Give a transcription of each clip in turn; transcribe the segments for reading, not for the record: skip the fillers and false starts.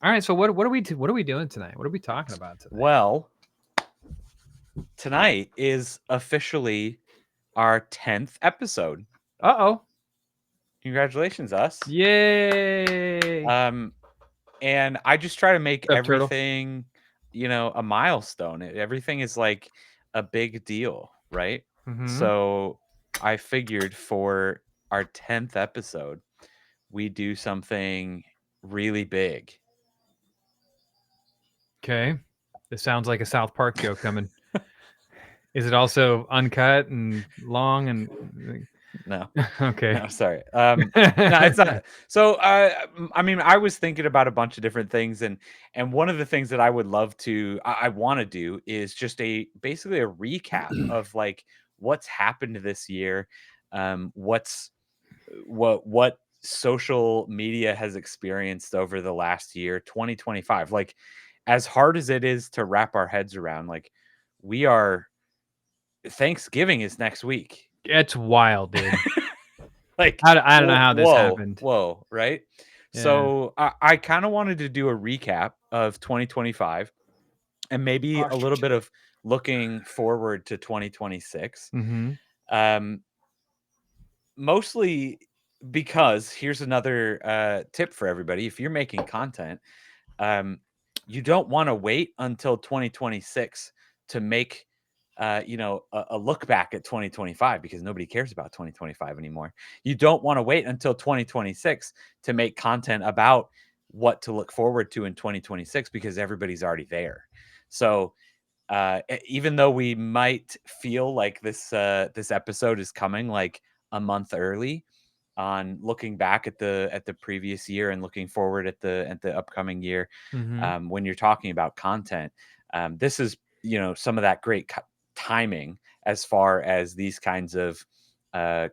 All right. So what are we doing tonight? What are we talking about today? Well, tonight is officially our 10th episode. Uh-oh. Congratulations, us. Yay. And I just try to make What's up, Turtle? everything, a milestone. Everything is like a big deal, right? Mm-hmm. So I figured for our 10th episode, we do something really big. Okay. This sounds like a South Park joke coming. Is it also uncut and long and No. okay? No, sorry. No, it's not. So, I mean, I was thinking about a bunch of different things, and one of the things that I would love to, I want to do is just basically a recap of like what's happened this year, what social media has experienced over the last year, 2025. Like, as hard as it is to wrap our heads around, like we are. Thanksgiving is next week. It's wild, dude. Like, I don't know how this happened. whoa, right? Yeah. So I kind of wanted to do a recap of 2025 and maybe a little bit of looking forward to 2026. Mm-hmm. Mostly because here's another tip for everybody. If you're making content, you don't want to wait until 2026 to make a look back at 2025 because nobody cares about 2025 anymore. You don't want to wait until 2026 to make content about what to look forward to in 2026 because everybody's already there. So even though we might feel like this episode is coming like a month early on looking back at the previous year and looking forward at the upcoming year, Mm-hmm. when you're talking about content, this is some of that great timing as far as these kinds of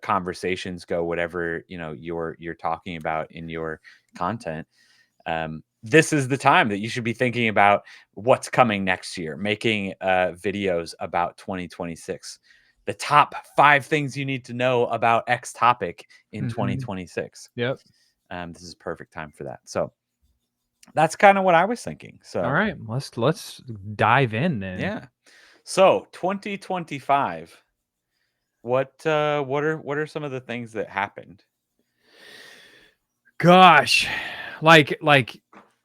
conversations go, whatever you're talking about in your content. This is the time that you should be thinking about what's coming next year, making videos about 2026, the top 5 things you need to know about X topic in Mm-hmm. 2026. Yep. This is perfect time for that. So that's kind of what I was thinking. So All right. Let's dive in then. yeah. So 2025. What are some of the things that happened? Gosh. Like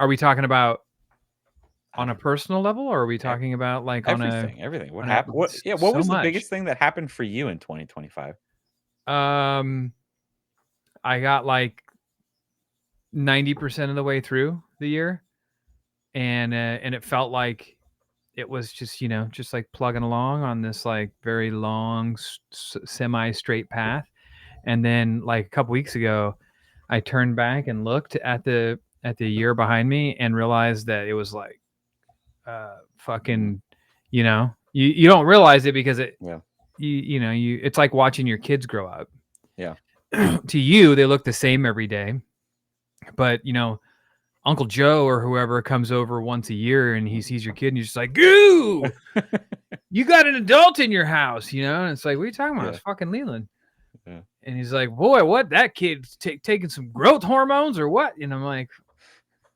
are we talking about on a personal level, or are we talking about like Everything. What on a happened? What so was the much? biggest thing that happened for you in 2025? I got like 90% of the way through the year, and it felt like it was just just like plugging along on this like very long semi straight path. And then like a couple weeks ago, I turned back and looked at the year behind me and realized that it was like fucking you don't realize it because Yeah. it's like watching your kids grow up. Yeah. To you they look the same every day, but Uncle Joe or whoever comes over once a year and he sees your kid and he's just like, "Goo, you got an adult in your house," and it's like, "What are you talking about? Yeah. It's fucking Leland." Yeah. And he's like, "Boy, what, that kid's taking some growth hormones or what?" And I'm like,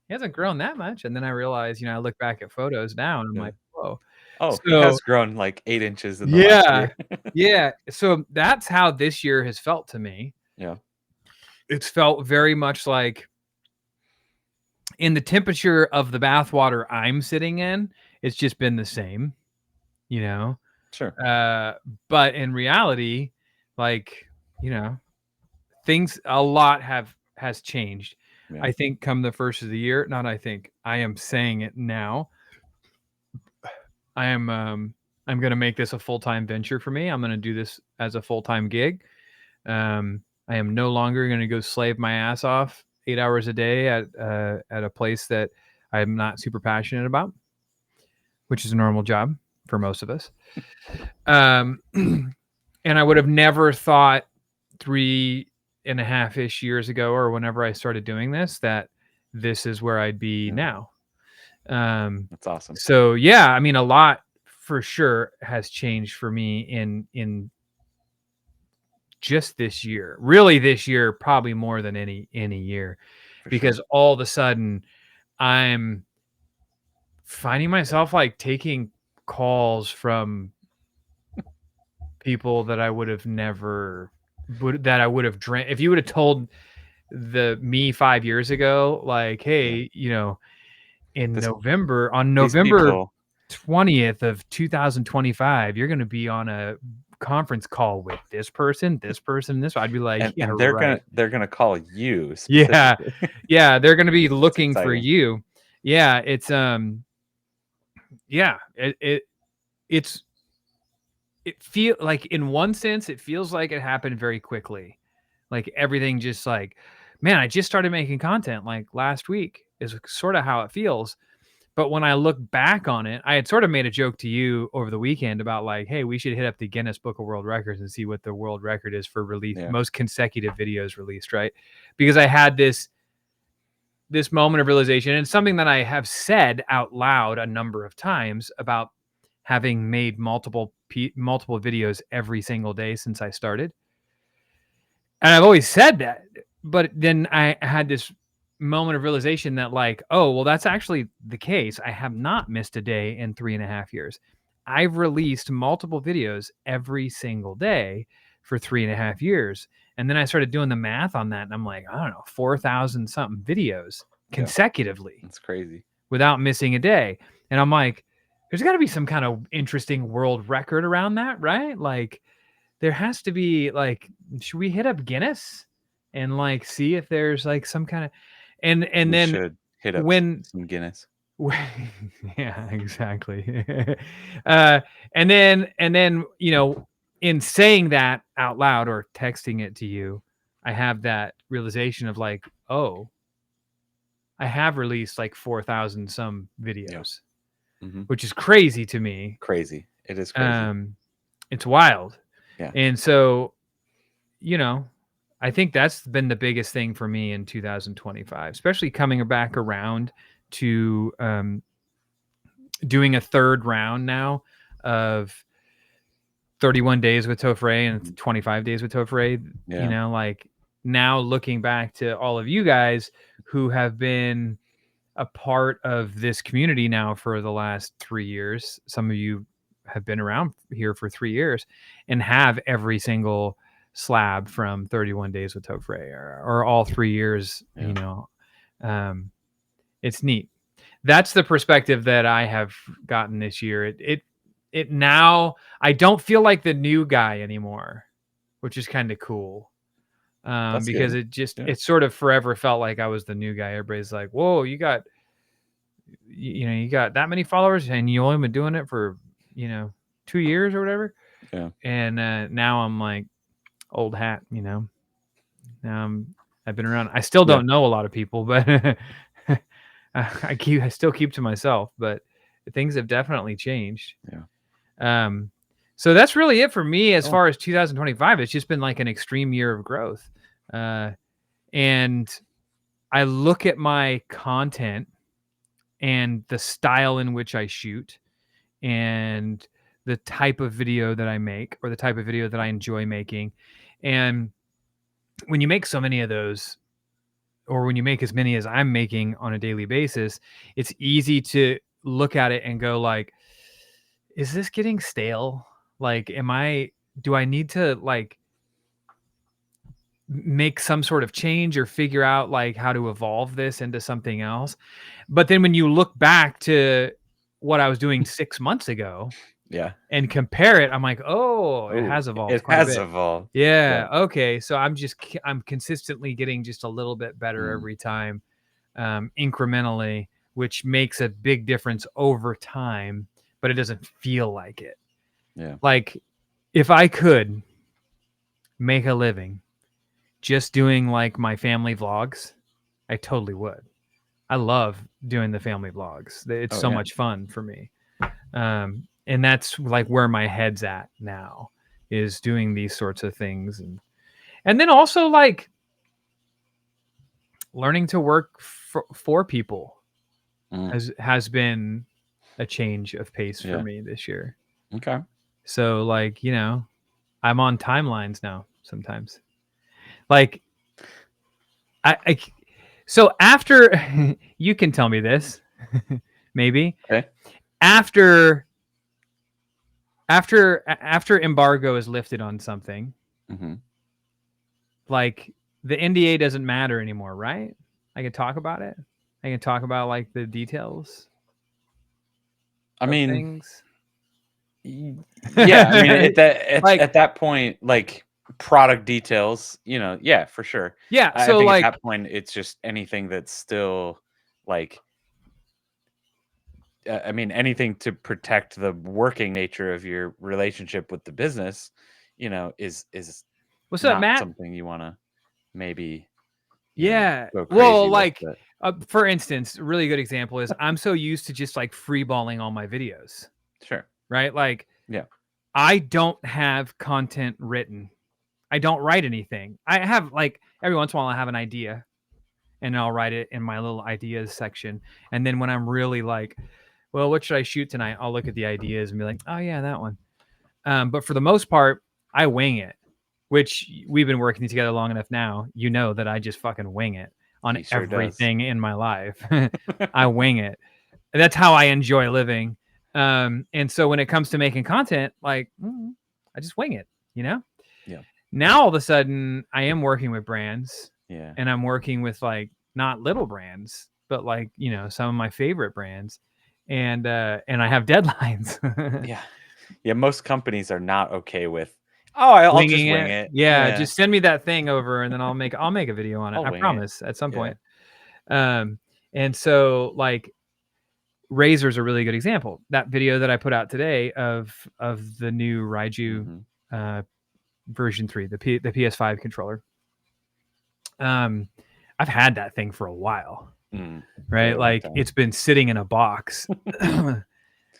"He hasn't grown that much." And then I realize, I look back at photos now and I'm Yeah. like, "Whoa." Oh, he So has grown like 8 inches in the last yeah, year. yeah. So that's how this year has felt to me. Yeah. It's felt very much like in the temperature of the bathwater I'm sitting in, it's just been the same, you know. Sure. But in reality, like, things a lot has changed. Yeah. I think come the first of the year, not I think, I am saying it now. I'm going to make this a full-time venture for me. I'm going to do this as a full-time gig. I am no longer going to go slave my ass off 8 hours a day at a place that I'm not super passionate about, which is a normal job for most of us. And I would have never thought 3.5-ish years ago, or whenever I started doing this, that this is where I'd be now. That's awesome. So yeah, I mean, a lot for sure has changed for me in just this year. Really, this year, probably more than any year, For because sure. all of a sudden I'm finding myself like taking calls from people that I would have never that I would have dreamt. If you would have told the me 5 years ago, like, Yeah. hey, in This November, on these November people 20th of 2025, you're going to be on a conference call with this person, this. I'd be like, yeah, and right. they're gonna call you Yeah. specifically. Yeah. They're going to be It's looking for exciting. you. Yeah. Yeah. It's, it feel like in one sense, it feels like it happened very quickly. Like everything just like, man, I just started making content like last week is sort of how it feels. But when I look back on it, I had sort of made a joke to you over the weekend about like, hey, we should hit up the Guinness Book of World Records and see what the world record is for release Yeah. most consecutive videos released, right? Because I had this moment of realization, and something that I have said out loud a number of times about having made multiple videos every single day since I started. And I've always said that, but then I had this moment of realization that like, oh, well, that's actually the case. I have not missed a day in 3.5 years. I've released multiple videos every single day for 3.5 years. And then I started doing the math on that, and I'm like, I don't know, 4,000 something videos Yeah. consecutively It's crazy. without missing a day. And I'm like, there's got to be some kind of interesting world record around that, right? Like, there has to be like, should we hit up Guinness and like see if there's like some kind of, and We then should hit up when some Guinness. yeah, exactly. uh and then in saying that out loud or texting it to you, I have that realization of like, oh, I have released like 4,000 some Yeah. videos, Mhm. which is crazy to me. Crazy. It is crazy. um it's wild. Yeah. And so, you know, I think that's been the biggest thing for me in 2025, especially coming back around to doing a third round now of 31 days with Tofre and Mhm. 25 days with Tofre. Yeah. Like now looking back to all of you guys who have been a part of this community now for the last 3 years. Some of you have been around here for 3 years and have every single slab from 31 days with Tofre or all 3 years, Yeah. um, it's neat. That's the perspective that I have gotten this year. It now, I don't feel like the new guy anymore, which is kind of cool. That's Because good. Yeah. it sort of forever felt like I was the new guy. Everybody's like, whoa, you got that many followers and you only been doing it for, you know, 2 years or whatever. Yeah. And now I'm like old hat, Now I've been around. I still Yeah. don't know a lot of people, but I still keep to myself, but things have definitely changed. Yeah. Um, so that's really it for me as Cool. far as 2025. It's just been like an extreme year of growth. Uh, and I look at my content and the style in which I shoot and the type of video that I make or the type of video that I enjoy making. And when you make so many of those, or when you make as many as I'm making on a daily basis, it's easy to look at it and go like, is this getting stale? Like, do I need to like make some sort of change or figure out like how to evolve this into something else? But then when you look back to what I was doing 6 months ago Yeah. and compare it, I'm like, oh, it Oh, has evolved it quite a has bit. evolved. Yeah. Yeah. Okay. So I'm consistently getting just a little bit better Mm. every time, incrementally, which makes a big difference over time, but it doesn't feel like it. Yeah. Like if I could make a living just doing like my family vlogs, I totally would. I love doing the family vlogs. It's Oh, so yeah. much fun for me. And that's like where my head's at now, is doing these sorts of things. And then also like learning to work for people Mm. has been a change of pace for Yeah. me this year. Okay. So like, I'm on timelines now sometimes. Like I So after you can tell me this, maybe Okay. after embargo is lifted on something, Mm-hmm. like the NDA doesn't matter anymore, right? I can talk about it. I can talk about like the details I of mean, things. yeah. I mean, Like, at that point, like product details, yeah, for sure. yeah. I So think at like, that point, it's just anything that's still like, I mean, anything to protect the working nature of your relationship with the business, is what's up, not Matt? something you want to maybe, Yeah. go Well, crazy with. like, But for instance, a really good example is I'm so used to just like freeballing all my videos, sure, right? Like, yeah, I don't have content written. I don't write anything. I have like every once in a while I have an idea and I'll write it in my little ideas section. And then when I'm really like, well, what should I shoot tonight? I'll look at the ideas and be like, oh yeah, that one. But for the most part, I wing it, which we've been working together long enough now. You know that I just fucking wing it on he sure does. everything in my life. I wing it. That's how I enjoy living. And so when it comes to making content, like I just wing it, you know? Yeah, Now all of a sudden I am working with brands yeah, and I'm working with like not little brands, but like, some of my favorite brands. And I have deadlines. yeah, yeah. Most companies are not okay with. Oh, I'll just Winging wing it. it. Yeah, Yeah, just send me that thing over and then I'll make a video on it. I'll I wing it. promise at some Yeah. point. Um and so like Razor's a really good example. That video that I put out today of the new Raiju Mm-hmm. uh version 3, the PS5 controller. Um I've had that thing for a while, right? Very long Like time. it's been sitting in a box.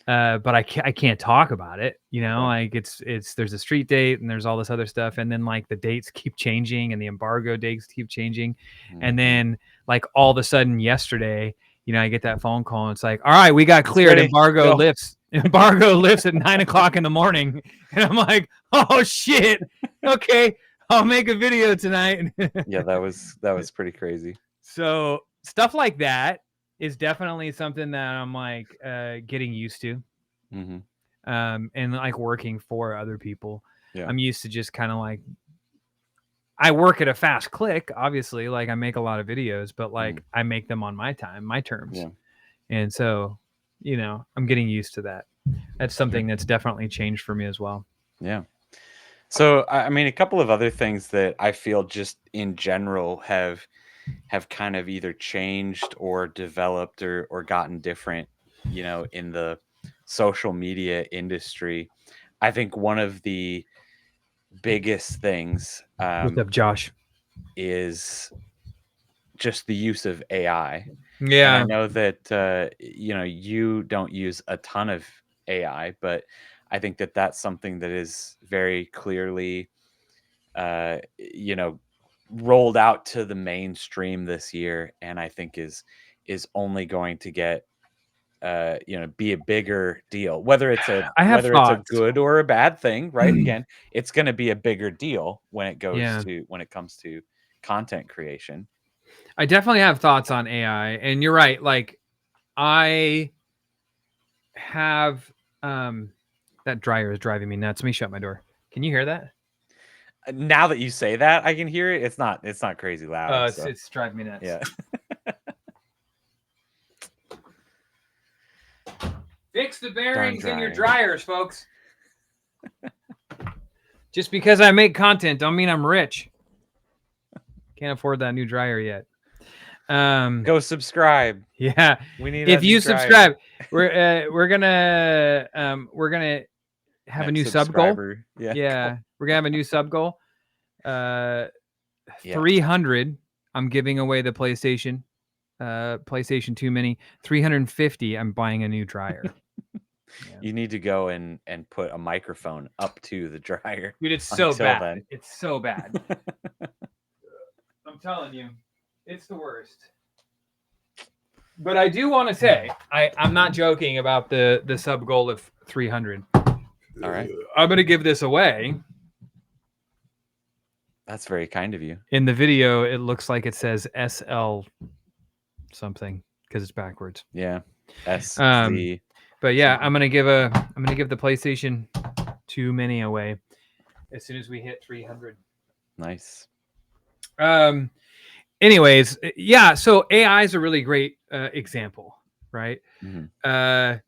But I can't talk about it, Sure. like it's there's a street date and there's all this other stuff. And then like the dates keep changing and the embargo dates keep changing. And Mm-hmm. then like all of a sudden yesterday, I get that phone call and it's like, all right, we got It's cleared. ready. Embargo Go. lifts. Embargo lifts at 9 o'clock in the morning. And I'm like, oh shit. Okay. I'll make a video tonight. Yeah, that was pretty crazy. So stuff like that is definitely something that I'm like getting used to. Mm-hmm. And like working for other people. Yeah. I'm used to just kind of like I work at a fast click, obviously. Like I make a lot of videos, but Mm. like I make them on my time, my terms. Yeah. And so, I'm getting used to that. That's Sure. something that's definitely changed for me as well. Yeah. So I mean, a couple of other things that I feel just in general have kind of either changed or developed or gotten different, in the social media industry. I think one of the biggest things What's up, Josh? is just the use of AI. And I Yeah, know that you don't use a ton of AI, but I think that that's something that is very clearly rolled out to the mainstream this year, and I think is only going to get be a bigger deal, whether it's a I have thoughts. good or a bad thing, right? Again, it's going to be a bigger deal Yeah, when it comes to content creation. I definitely have thoughts on AI. And you're right. Like I have, that dryer is driving me nuts. Let me shut my door. Can you hear that? Now that you say that, I can hear it. It's not crazy loud, so It's driving me nuts. yeah. Fix the Darn bearings in your dryer. dryers, folks. Just because I make content don't mean I'm rich. Can't afford that new dryer yet. Go subscribe. Yeah. We need If that new you dryer. subscribe, we're gonna have a Next new sub goal. subscriber. Yeah. Yeah, we're gonna have a new sub goal. Uh, Yeah. 300. I'm giving away the PlayStation 2 Mini. 350. I'm buying a new dryer. Yeah. You need to go and put a microphone up to the dryer Dude, it's so until bad. then. It's so bad. I'm telling you, it's the worst. But I do want to say, I'm not joking about the sub goal of 300. All right. I'm gonna give this away. That's very kind of you. In the video, it looks like it says SL something because it's backwards. Yeah. Um, SZ but yeah, something. I'm gonna give the PlayStation 2 Mini away as soon as we hit 300. Nice. Um, anyways, yeah. So AI is a really great example, right? Mhm.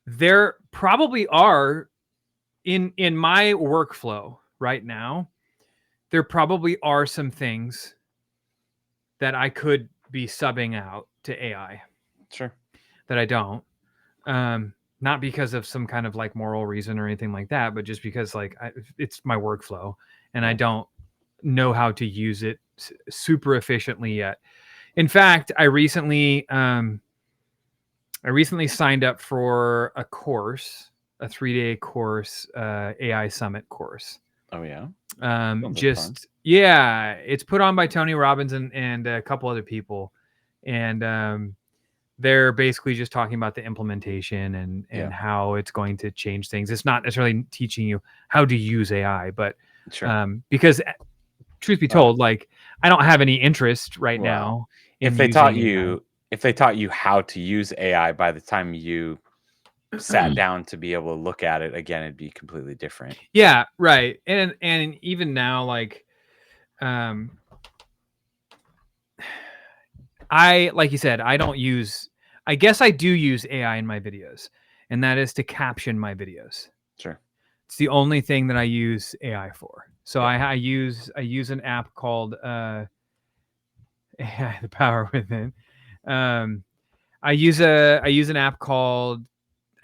There probably are in my workflow right now. There probably are some things that I could be subbing out to AI Sure. that I don't. Not because of some kind of like moral reason or anything like that, but just because like it's my workflow and I Yeah. don't know how to use it super efficiently yet. In fact, I recently signed up for a course, a 3-day course, AI Summit course. Oh, yeah? Sounds like fun. Just yeah, it's put on by Tony Robbins and a couple other people, and they're basically just talking about the implementation and Yeah. how it's going to change things. It's not necessarily teaching you how to use AI, but Sure. because truth be Well told, like I don't have any interest right well, now if in they taught using you if they taught you how to use AI by the time you sat AI. down to be able to look at it again, it'd be completely different. But Yeah, right. And even now, like, um, like you said, I don't use. I guess I do use AI in my videos, and that is to caption my videos. sure. It's the only thing that I use AI for. So Yeah. I use an app called AI, the power within. Um, I use an app called,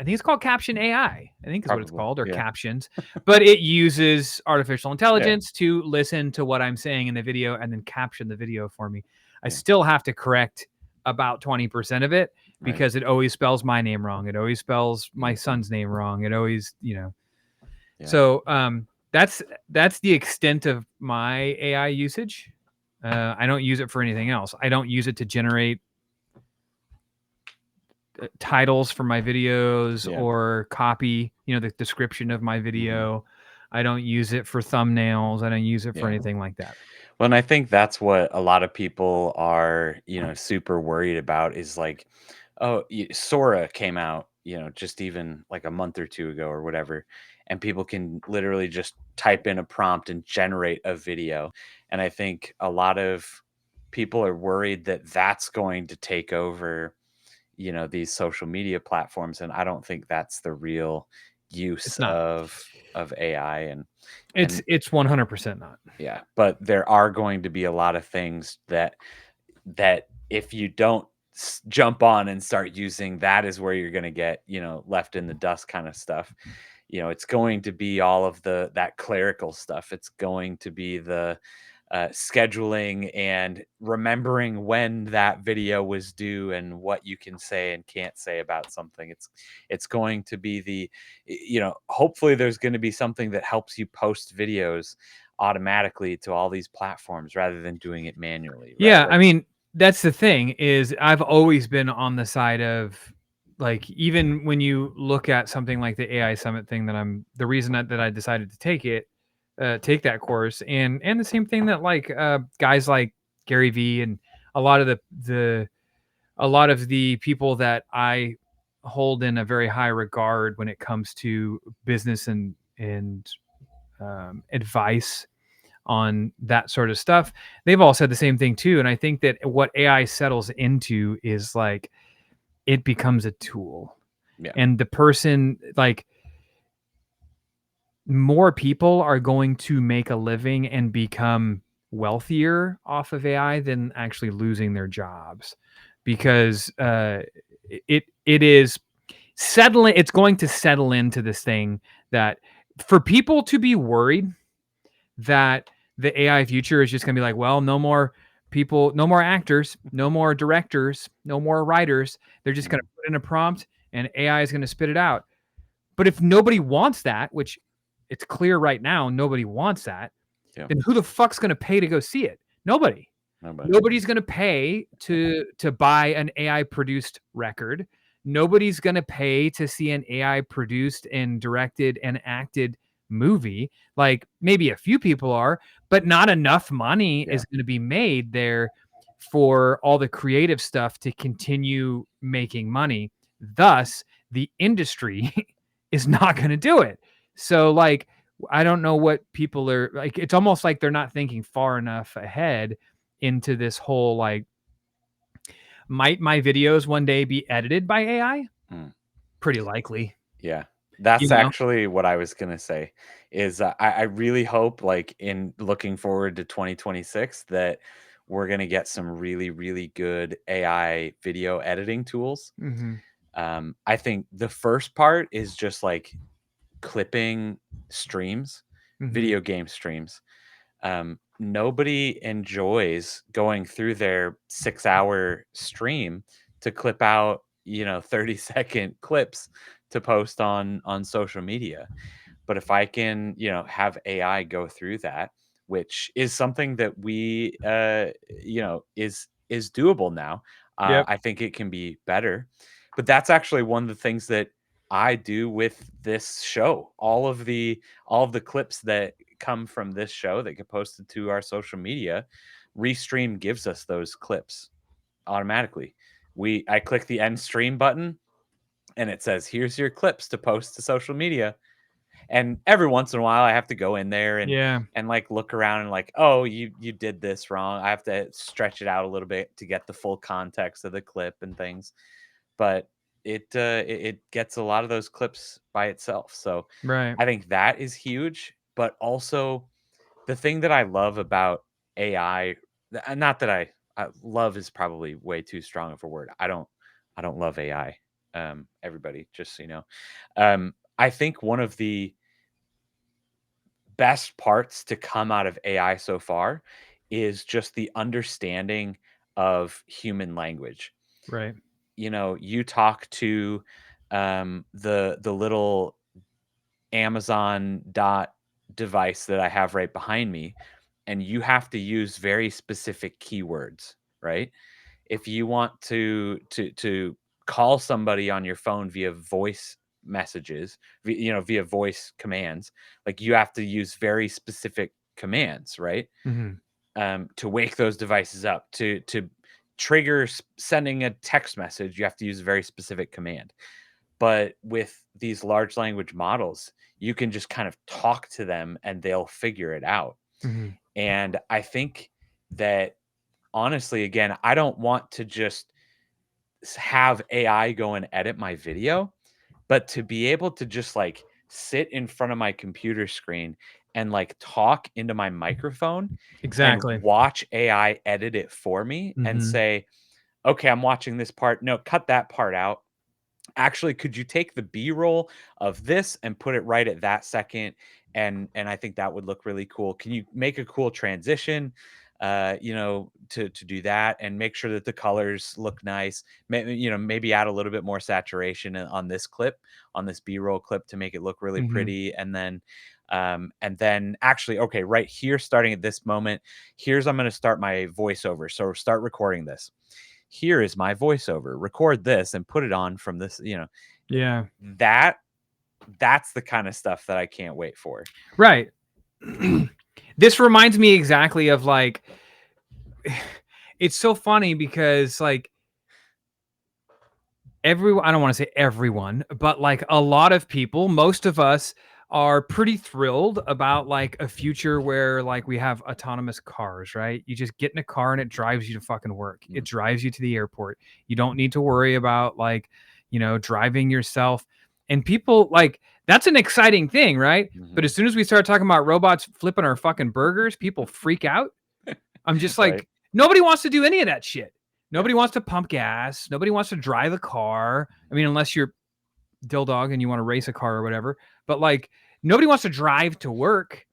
I think it's called Caption AI. I think is what it's Probably. called, or Yeah. Captions. But it uses artificial Yeah. intelligence to listen to what I'm saying in the video and then caption the video for me. I Yeah. still have to correct about 20% of it Right. because it always spells my name wrong. It always spells my Mhm. son's name wrong. It always, Yeah. So that's the extent of my AI usage. I don't use it for anything else. I don't use it to generate titles for my videos Yeah. or copy, the description of my Mhm. video. I don't use it for thumbnails. I don't use it for Yeah. anything like that. Well, and I think that's what a lot of people are, super worried about is like, oh, Sora came out, just even like a month or two ago or whatever, and people can literally just type in a prompt and generate a video. And I think a lot of people are worried that that's going to take over, these social media platforms, and I don't think that's the real use It's not. of AI It's and it's 100% not. yeah, but there are going to be a lot of things that if you don't jump on and start using, that is where you're going to get, left in the dust kind of stuff. It's going to be all of that clerical stuff. It's going to be the scheduling and remembering when that video was due and what you can say and can't say about something. It's going to be hopefully there's going to be something that helps you post videos automatically to all these platforms rather than doing it manually, right? Yeah, I Like, mean, that's the thing is I've always been on the side of, like, even when you look at something like the AI Summit thing, the reason that I decided to take that course, and the same thing that like guys like Gary Vee and a lot of the people that I hold in a very high regard when it comes to business and advice on that sort of stuff. They've all said the same thing too. And I think that what AI settles into is like it becomes a tool. yeah, And the person, like, more people are going to make a living and become wealthier off of AI than actually losing their jobs because it is settling. It's going to settle into this thing that for people to be worried that the AI future is just going to be like, well, no more people, no more actors, no more directors, no more writers. They're just going to mhm, put in a prompt and AI is going to spit it out. But if nobody wants that, which it's clear right now, nobody wants that, yeah, then who the fuck's going to pay to go see it? Nobody. nobody. Nobody's going to pay to buy an AI produced record. Nobody's going to pay to see an AI produced and directed and acted movie. Like maybe a few people are, but not enough money Yeah, is going to be made there for all the creative stuff to continue making money. Thus, the industry is not going to do it. So, like, I don't know what people are like. It's almost like they're not thinking far enough ahead into this whole like, might my videos one day be edited by AI? Mm. Pretty likely, Yeah. you That's know? actually what I was gonna say, is, I really hope, like, in looking forward to 2026 that we're gonna get some really, really good AI video editing tools. Hmm. I think the first part is just, like, clipping streams, Hmm. video game streams. Nobody enjoys going through their 6-hour stream to clip out, 30-second clips to post on social media. But if I can, have AI go through that, which is something that is doable now. Yep. I think it can be better. But that's actually one of the things that I do with this show. All of the clips that come from this show that get posted to our social media, Restream gives us those clips automatically. I click the end stream button and it says, "Here's your clips to post to social media." And every once in a while, I have to go in there and Yeah. like look around and like, oh, you did this wrong. I have to stretch it out a little bit to get the full context of the clip and things. But it gets a lot of those clips by itself. So Right. I think that is huge. But also the thing that I love about AI, not that love is probably way too strong of a word. I don't love AI. Everybody, just so you know. I think one of the best parts to come out of AI so far is just the understanding of human language. Right. You talk to the little Amazon dot device that I have right behind me, and you have to use very specific keywords, right? If you want to call somebody on your phone via voice messages, via voice commands, like you have to use very specific commands, right? Hmm. To wake those devices up, to trigger sending a text message, you have to use a very specific command. But with these large language models, you can just kind of talk to them and they'll figure it out. Hmm. And I think that honestly, again, I don't want to just have AI go and edit my video, but to be able to just like sit in front of my computer screen and like talk into my microphone and Exactly. watch AI edit it for me and Hmm. say, okay, I'm watching this part. No, cut that part out. Actually, could you take the B-roll of this and put it right at that second? And I think that would look really cool. Can you make a cool transition, to do that and make sure that the colors look nice? Maybe add a little bit more saturation on this clip, on this B-roll clip to make it look really Hmm. pretty. And then actually, okay, right here, starting at this moment, I'm going to start my voiceover. So start recording this. Here is my voiceover. Record this and put it on from this, Yeah. that that's the kind of stuff that I can't wait for. Right. This reminds me exactly of like, it's so funny because like everyone, I don't want to say everyone, but like a lot of people, most of us are pretty thrilled about like a future where like we have autonomous cars, right? You just get in a car and it drives you to fucking work. It Mm, drives you to the airport. You don't need to worry about like, driving yourself. And people like that's an exciting thing, right? But mhm. as soon as we start talking about robots flipping our fucking burgers, people freak out. I'm just Right. like, nobody wants to do any of that shit. Yeah. Nobody wants to pump gas. Nobody wants to drive a car. I mean, unless you're Dill Dog and you want to race a car or whatever. But like, nobody wants to drive to work,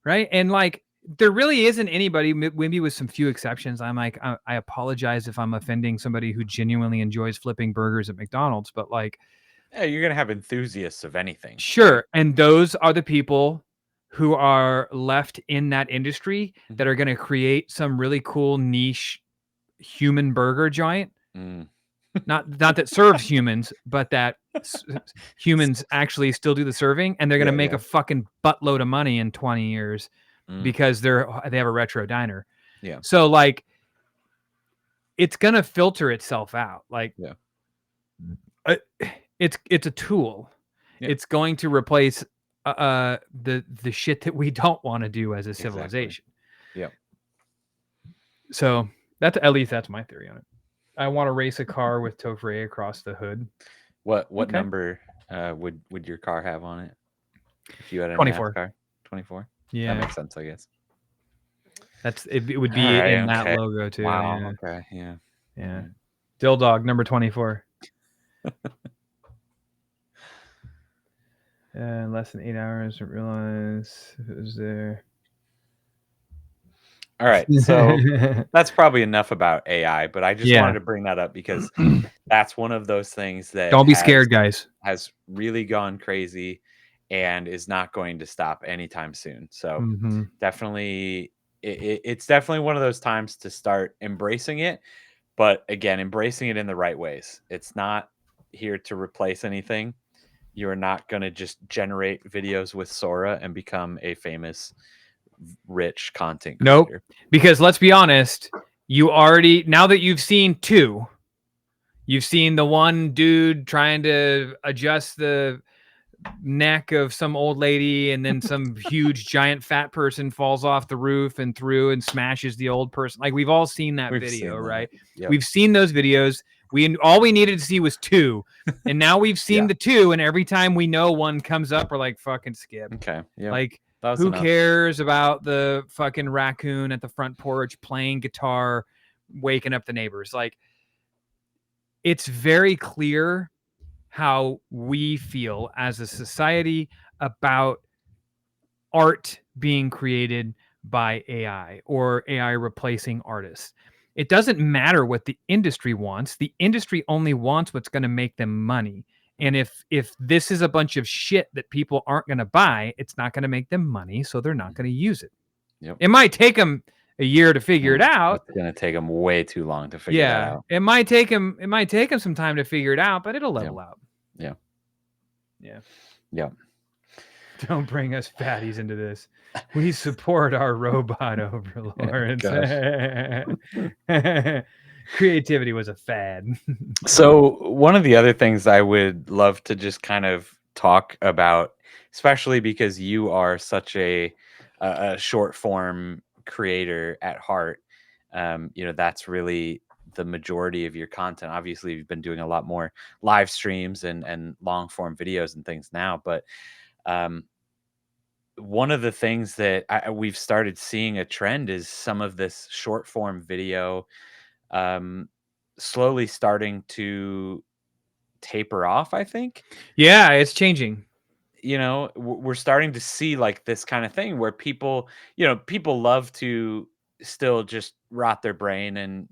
right? And like, there really isn't anybody, maybe with some few exceptions. I'm like, I apologize if I'm offending somebody who genuinely enjoys flipping burgers at McDonald's, but like, Yeah, you're gonna have enthusiasts of anything, right? sure. And those are the people who are left in that industry Mhm. that are going to create some really cool niche human burger joint. Mm. Not that serves humans, but that humans S actually still do the serving, and they're gonna Yeah, make yeah. a fucking buttload of money in 20 years Mm, because they have a retro diner. yeah. So, like, it's gonna filter itself out. Like, Yeah. uh, it's a tool. Yep. It's going to replace the shit that we don't want to do as a Exactly. civilization. Yep. So that's at least that's my theory on it. I want to race a car with Tofre across the hood. What Okay, number would your car have on it if you had a 24. NASCAR? 24. That Yeah, makes sense, I guess. that's it. It would All be right. in that Okay. logo too. Wow. Yeah, Okay. Yeah. All yeah. right. Dill Dog number 24. Less than 8 hours. Didn't realize it was there. All right. So that's probably enough about AI, but I just wanted Yeah. to bring that up because that's one of those things that Don't be scared, guys. has really gone crazy and is not going to stop anytime soon. So Hmm. definitely, it's definitely one of those times to start embracing it. But again, embracing it in the right ways. It's not here to replace anything. You're not going to just generate videos with Sora and become a famous, rich content Nope. creator. Because let's be honest, you already now that you've seen two, you've seen the one dude trying to adjust the neck of some old lady, and then some huge giant fat person falls off the roof and through and smashes the old person. Like, we've all seen that We've video, seen that. right? Yep. We've seen those videos. We all we needed to see was two, and now we've seen Yeah. the two, and every time we know one comes up, we're like, fucking skip. Okay. Yep. Like, That was who enough. cares about the fucking raccoon at the front porch playing guitar, waking up the neighbors? Like, it's very clear how we feel as a society about art being created by AI or AI replacing artists. It doesn't matter what the industry wants. The industry only wants what's going to make them money. And if this is a bunch of shit that people aren't going to buy, it's not going to make them money, so they're not going to use it. Yep. It might take them a year to figure it out. It's gonna take them way too long to figure that Yeah, out. it might take them. It might take them some time to figure it out, but it'll Yep. level out. Yeah. Yeah. Yep. Don't bring us fatties into this. We support our robot overlords. Gosh. Creativity was a fad. So one of the other things I would love to just kind of talk about, especially because you are such a short form creator at heart, that's really the majority of your content. Obviously, you've been doing a lot more live streams and long form videos and things now, but um, one of the things that we've started seeing a trend is some of this short form video um, slowly starting to taper off, I think. Yeah, it's changing. We're starting to see like this kind of thing where people love to still just rot their brain and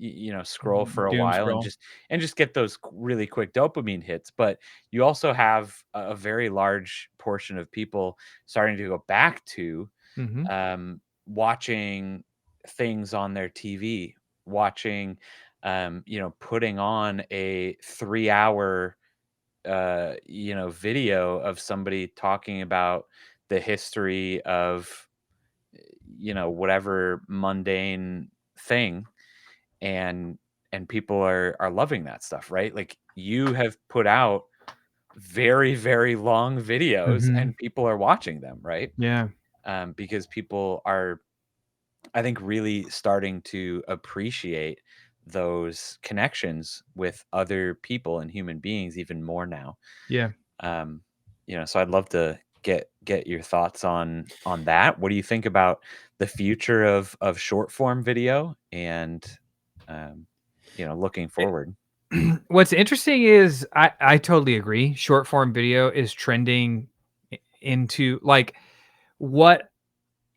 scroll for a Doom while and scroll. just get those really quick dopamine hits, but you also have a very large portion of people starting to go back to Hmm. watching things on their TV, watching putting on a 3 hour video of somebody talking about the history of, whatever mundane thing, and people are loving that stuff, right? Like, you have put out very, very long videos Hmm. and people are watching them, right? Yeah. Because people are, I think, really starting to appreciate those connections with other people and human beings even more now. Yeah. Um, so I'd love to get your thoughts on that. What do you think about the future of short form video and um, looking forward? What's interesting is I totally agree. Short form video is trending into like what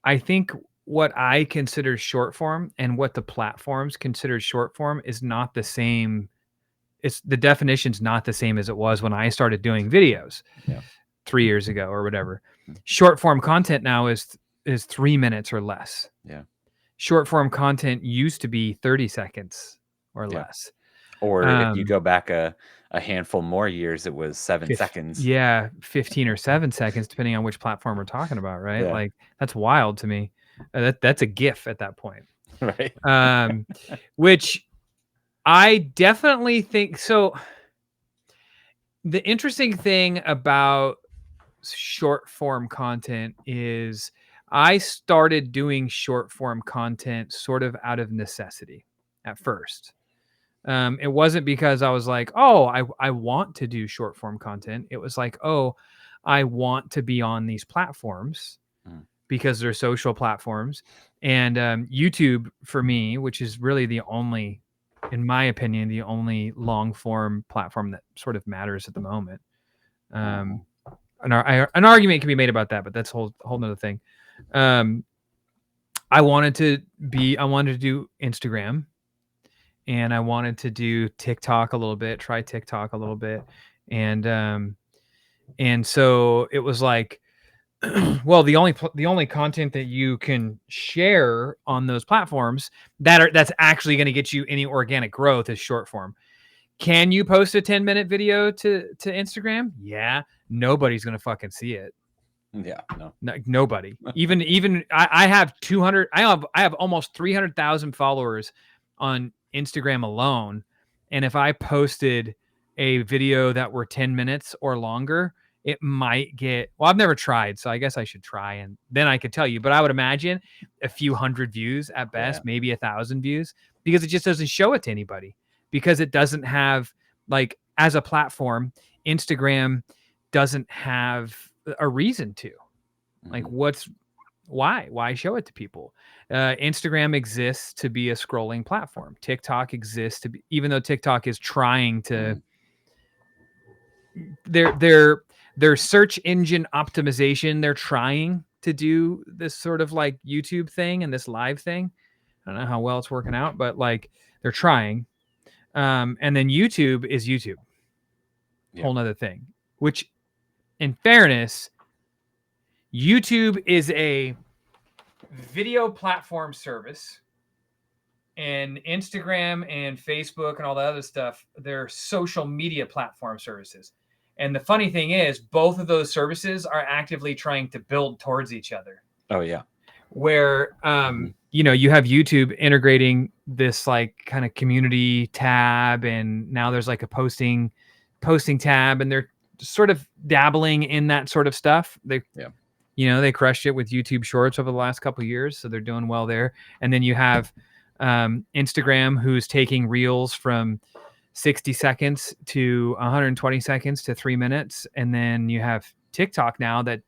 I think what I consider short form and what the platforms consider short form is not the same. It's the definition's not the same as it was when I started doing videos Yeah. 3 years ago or whatever. Mm. Short form content now is 3 minutes or less. Yeah. Short form content used to be 30 seconds or Yeah. less. Or if you Um, go back a handful more years, it was 7 seconds. yeah, 15 or 7 seconds depending on which platform we're talking about, right? Yeah. Like, that's wild to me. That's a GIF at that point. Right. Um, which I definitely think so. The interesting thing about short form content is I started doing short form content sort of out of necessity at first. It wasn't because I was like, oh, I want to do short form content. It was like, oh, I want to be on these platforms Mm. because they're social platforms. And YouTube for me, which is really the only, in my opinion, the only long form platform that sort of matters at the moment. Um, an argument can be made about that, but that's a whole nother thing. Um, I wanted to do Instagram, and I wanted to do TikTok a little bit, try TikTok a little bit, and so it was like, well, the only content that you can share on those platforms that's actually going to get you any organic growth is short form. Can you post a 10-minute video to Instagram? Yeah, nobody's going to fucking see it. Yeah, no. Nobody. Even I have 200. I have almost 300,000 followers on Instagram alone, and if I posted a video that were 10 minutes or longer, it might get. Well, I've never tried, so I guess I should try, and then I could tell you. But I would imagine a few hundred views at Yeah. best, maybe 1,000 views, because it just doesn't show it to anybody, because it doesn't have, like, as a platform, Instagram doesn't have a reason to. Like, Mhm. why show it to people? Instagram exists to be a scrolling platform. TikTok exists to be, even though TikTok is trying to, Mhm. their search engine optimization, they're trying to do this sort of like YouTube thing and this live thing. I don't know how well it's working out, but like, they're trying. And then YouTube is YouTube, Yeah. whole nother thing. Which, in fairness, YouTube is a video platform service, and Instagram and Facebook and all that other stuff, they're social media platform services. And the funny thing is, both of those services are actively trying to build towards each other. Oh, yeah. Where Mhm. you have YouTube integrating this like kind of community tab, and now there's like a posting tab, and they're sort of dabbling in that sort of stuff. Yeah. They crushed it with YouTube Shorts over the last couple of years, so they're doing well there. And then you have Instagram, who's taking reels from 60 seconds to 120 seconds to 3 minutes, and then you have TikTok now that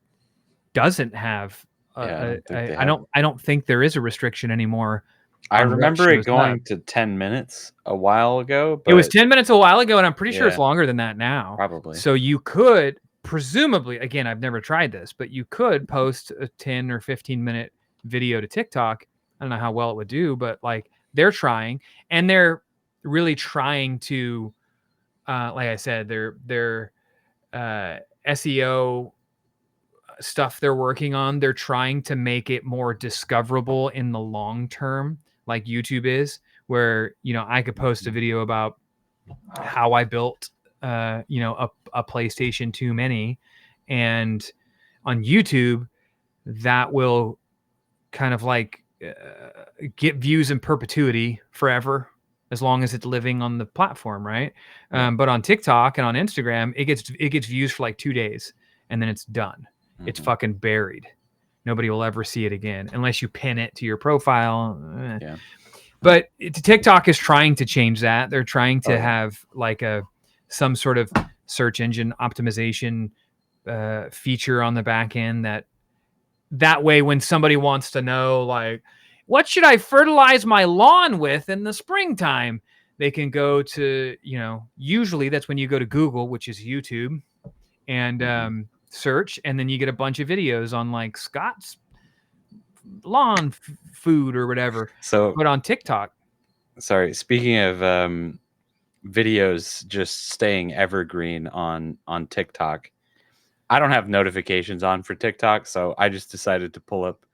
doesn't have Yeah, I don't think they have. I don't think there is a restriction anymore I on what remember it shows up. going to 10 minutes a while ago, It was but 10 minutes a while ago, and I'm pretty sure it's yeah, longer than that now. probably. So you could presumably, again, I've never tried this, but you could post a 10 or 15-minute video to TikTok. I don't know how well it would do, but like, they're trying, and they're really trying to, like I said, their SEO stuff they're working on, they're trying to make it more discoverable in the long term, like YouTube is, where I could post a Mhm. video about how I built a PlayStation 2 Mini, and on YouTube that will kind of like get views in perpetuity forever, as long as it's living on the platform, right? Yeah. But on TikTok and on Instagram, it gets views for like 2 days, and then it's done. It's Mhm. fucking buried. Nobody will ever see it again unless you pin it to your profile. Yeah. But TikTok is trying to change that. They're trying Oh, to yeah. have like some sort of search engine optimization feature on the back end, that way when somebody wants to know, like, what should I fertilize my lawn with in the springtime, they can go to, usually that's when you go to Google, which is YouTube, and Mhm. search, and then you get a bunch of videos on like Scott's lawn food or whatever. So, But on TikTok, sorry, speaking of, videos just staying evergreen on TikTok, I don't have notifications on for TikTok, so I just decided to pull up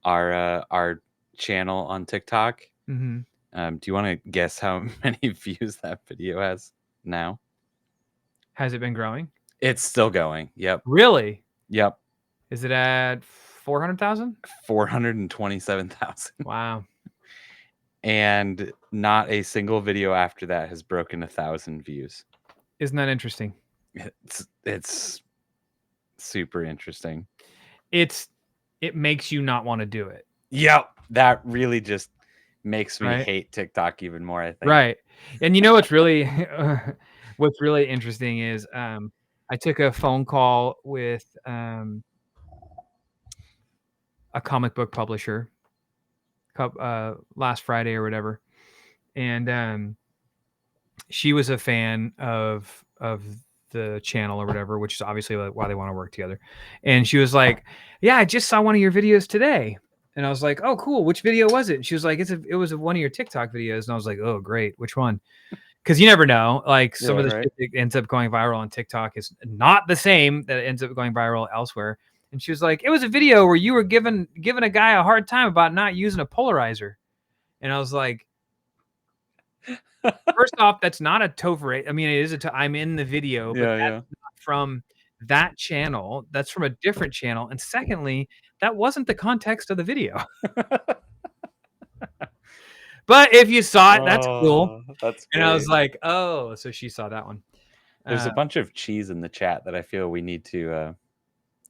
our channel on TikTok. mhm, Do you wanna guess how many views that video has now? has it been growing? It's still going. Yep. Really? Yep. Is it at 400,000? 427,000. Wow. and not a single video after that has broken 1,000 views. Isn't that interesting? It's super interesting. It makes you not want to do it, Yep, that really just makes me right? hate TikTok even more, I think. Right. And you know what's really interesting is, I took a phone call with, a comic book publisher last Friday or whatever, and, she was a fan of the channel or whatever, which is obviously, like, why they wanna work together, and she was like, "Yeah, I just saw one of your videos today," and I was like, "Oh, cool. Which video was it?" And she was like, it was one of your TikTok videos," and I was like, "Oh, great. Which one?" 'Cause you never know, like, some Yeah, of the right? shit that ends up going viral on TikTok is not the same that ends up going viral elsewhere, and she was like, "It was a video where you were giving a guy a hard time about not using a polarizer," and I was like, first off, that's not a Topher. I mean, it is I'm in the video, but Yeah, that's yeah. not from that channel. That's from a different channel, and secondly, that wasn't the context of the video. But if you saw it, that's cool, Oh, that's and I was great. like, "Oh, so she saw that one." There's Uh, a bunch of cheese in the chat that I feel we need to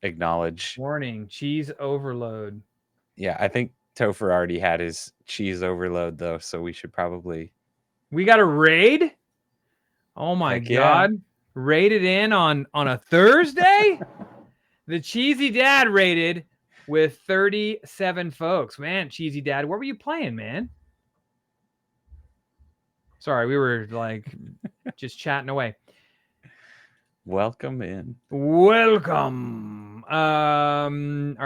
acknowledge. Warning, cheese overload. Yeah, I think Topher already had his cheese overload though, so we should probably We got a raid? Oh my heck yeah. god. Raided in on a Thursday? The Cheesy Dad raided with 37 folks. Man, Cheesy Dad, what were you playing, man? Sorry, we were like just chatting away. Welcome in. Welcome. Are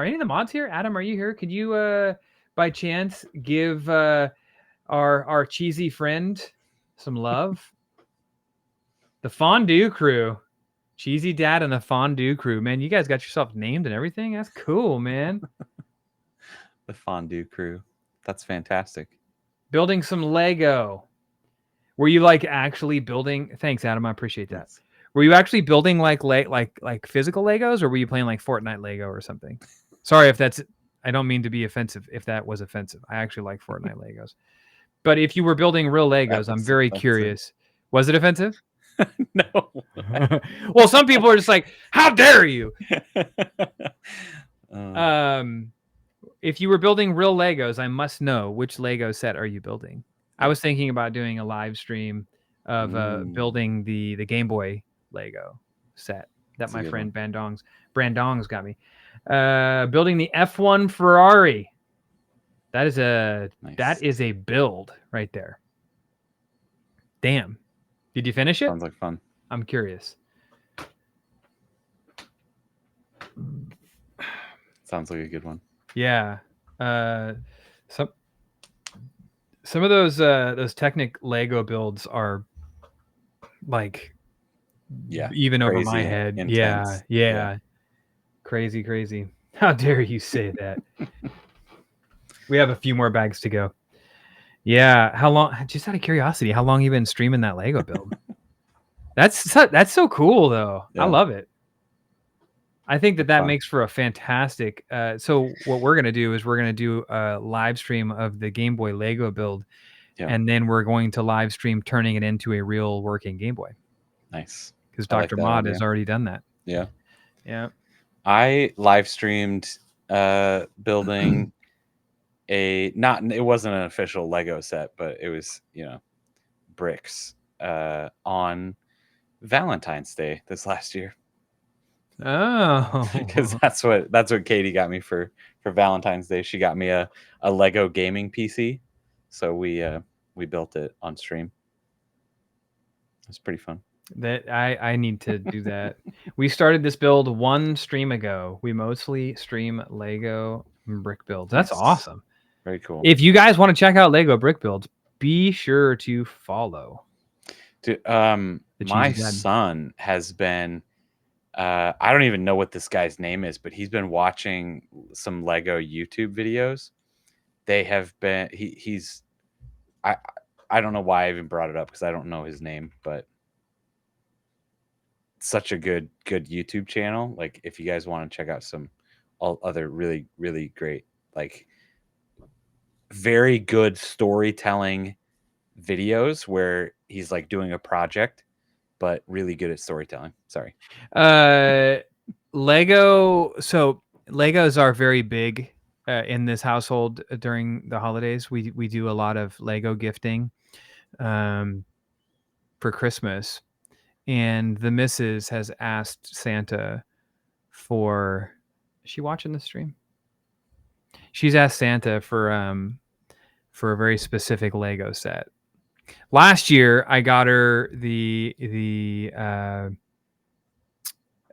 any of the mods here? Adam, are you here? Could you by chance give our cheesy friend some love? The fondue crew. Cheesy Dad and the fondue crew. Man, you guys got yourself named and everything? That's cool, man. The fondue crew. That's fantastic. Building some Lego. Were you like actually building? Thanks, Adam. I appreciate that. Yes. Were you actually building like physical Legos, or were you playing like Fortnite Lego or something? Sorry if that's. I don't mean to be offensive. If that was offensive, I actually like Fortnite Legos. But if you were building real That Legos, I'm was very offensive. curious. Was it offensive? No. Well, some people are just like, "How dare you?" Uh, If you were building real Legos, I must know which Lego set are you building? I was thinking about doing a live stream of building the Game Boy Lego set that that's a my good one. friend Brandong's got me. Building the F1 Ferrari. That Nice. is a build right there. Damn. Did you finish it? Sounds like fun. I'm curious. Sounds like a good one. Yeah. Some some of those Technic Lego builds are like Yeah. even over my Crazy head. Yeah, intense. Yeah. yeah. Crazy, crazy. How dare you say that? We have a few more bags to go. Yeah, how long just out of curiosity, how long you been streaming that Lego build? That's so cool, though. I Yeah. love it. I think that Fun. makes for a fantastic so what we're gonna do is we're gonna do a live stream of the Game Boy Lego build, Yeah. and then we're going to live stream turning it into a real working Game Boy. Nice. Because I like Doctor that Mod idea. has already done that. Yeah. Yeah. I live streamed building it wasn't an official Lego set, but it was, bricks on Valentine's Day this last year. Because Oh. that's what Katie got me for Valentine's Day. She got me a Lego gaming PC, so we built it on stream. It's pretty fun. That I need to do that. We started this build one stream ago. We mostly stream Lego brick builds. That's Nice. awesome. Very cool. If you guys want to check out Lego brick builds, be sure to follow. Dude, The my Cheesy Dad. son has been I don't even know what this guy's name is, but he's been watching some Lego YouTube videos. They have been he's I I don't know why I even brought it up because I don't know his name, but such a good YouTube channel. Like if you guys want to check out some all other really really great like very good storytelling videos where he's like doing a project, but really good at storytelling. Sorry. Lego. So Legos are very big in this household during the holidays. We do a lot of Lego gifting for Christmas, and the missus has asked Santa for. Is she watching the stream? She's asked Santa for a very specific Lego set. Last year, I got her the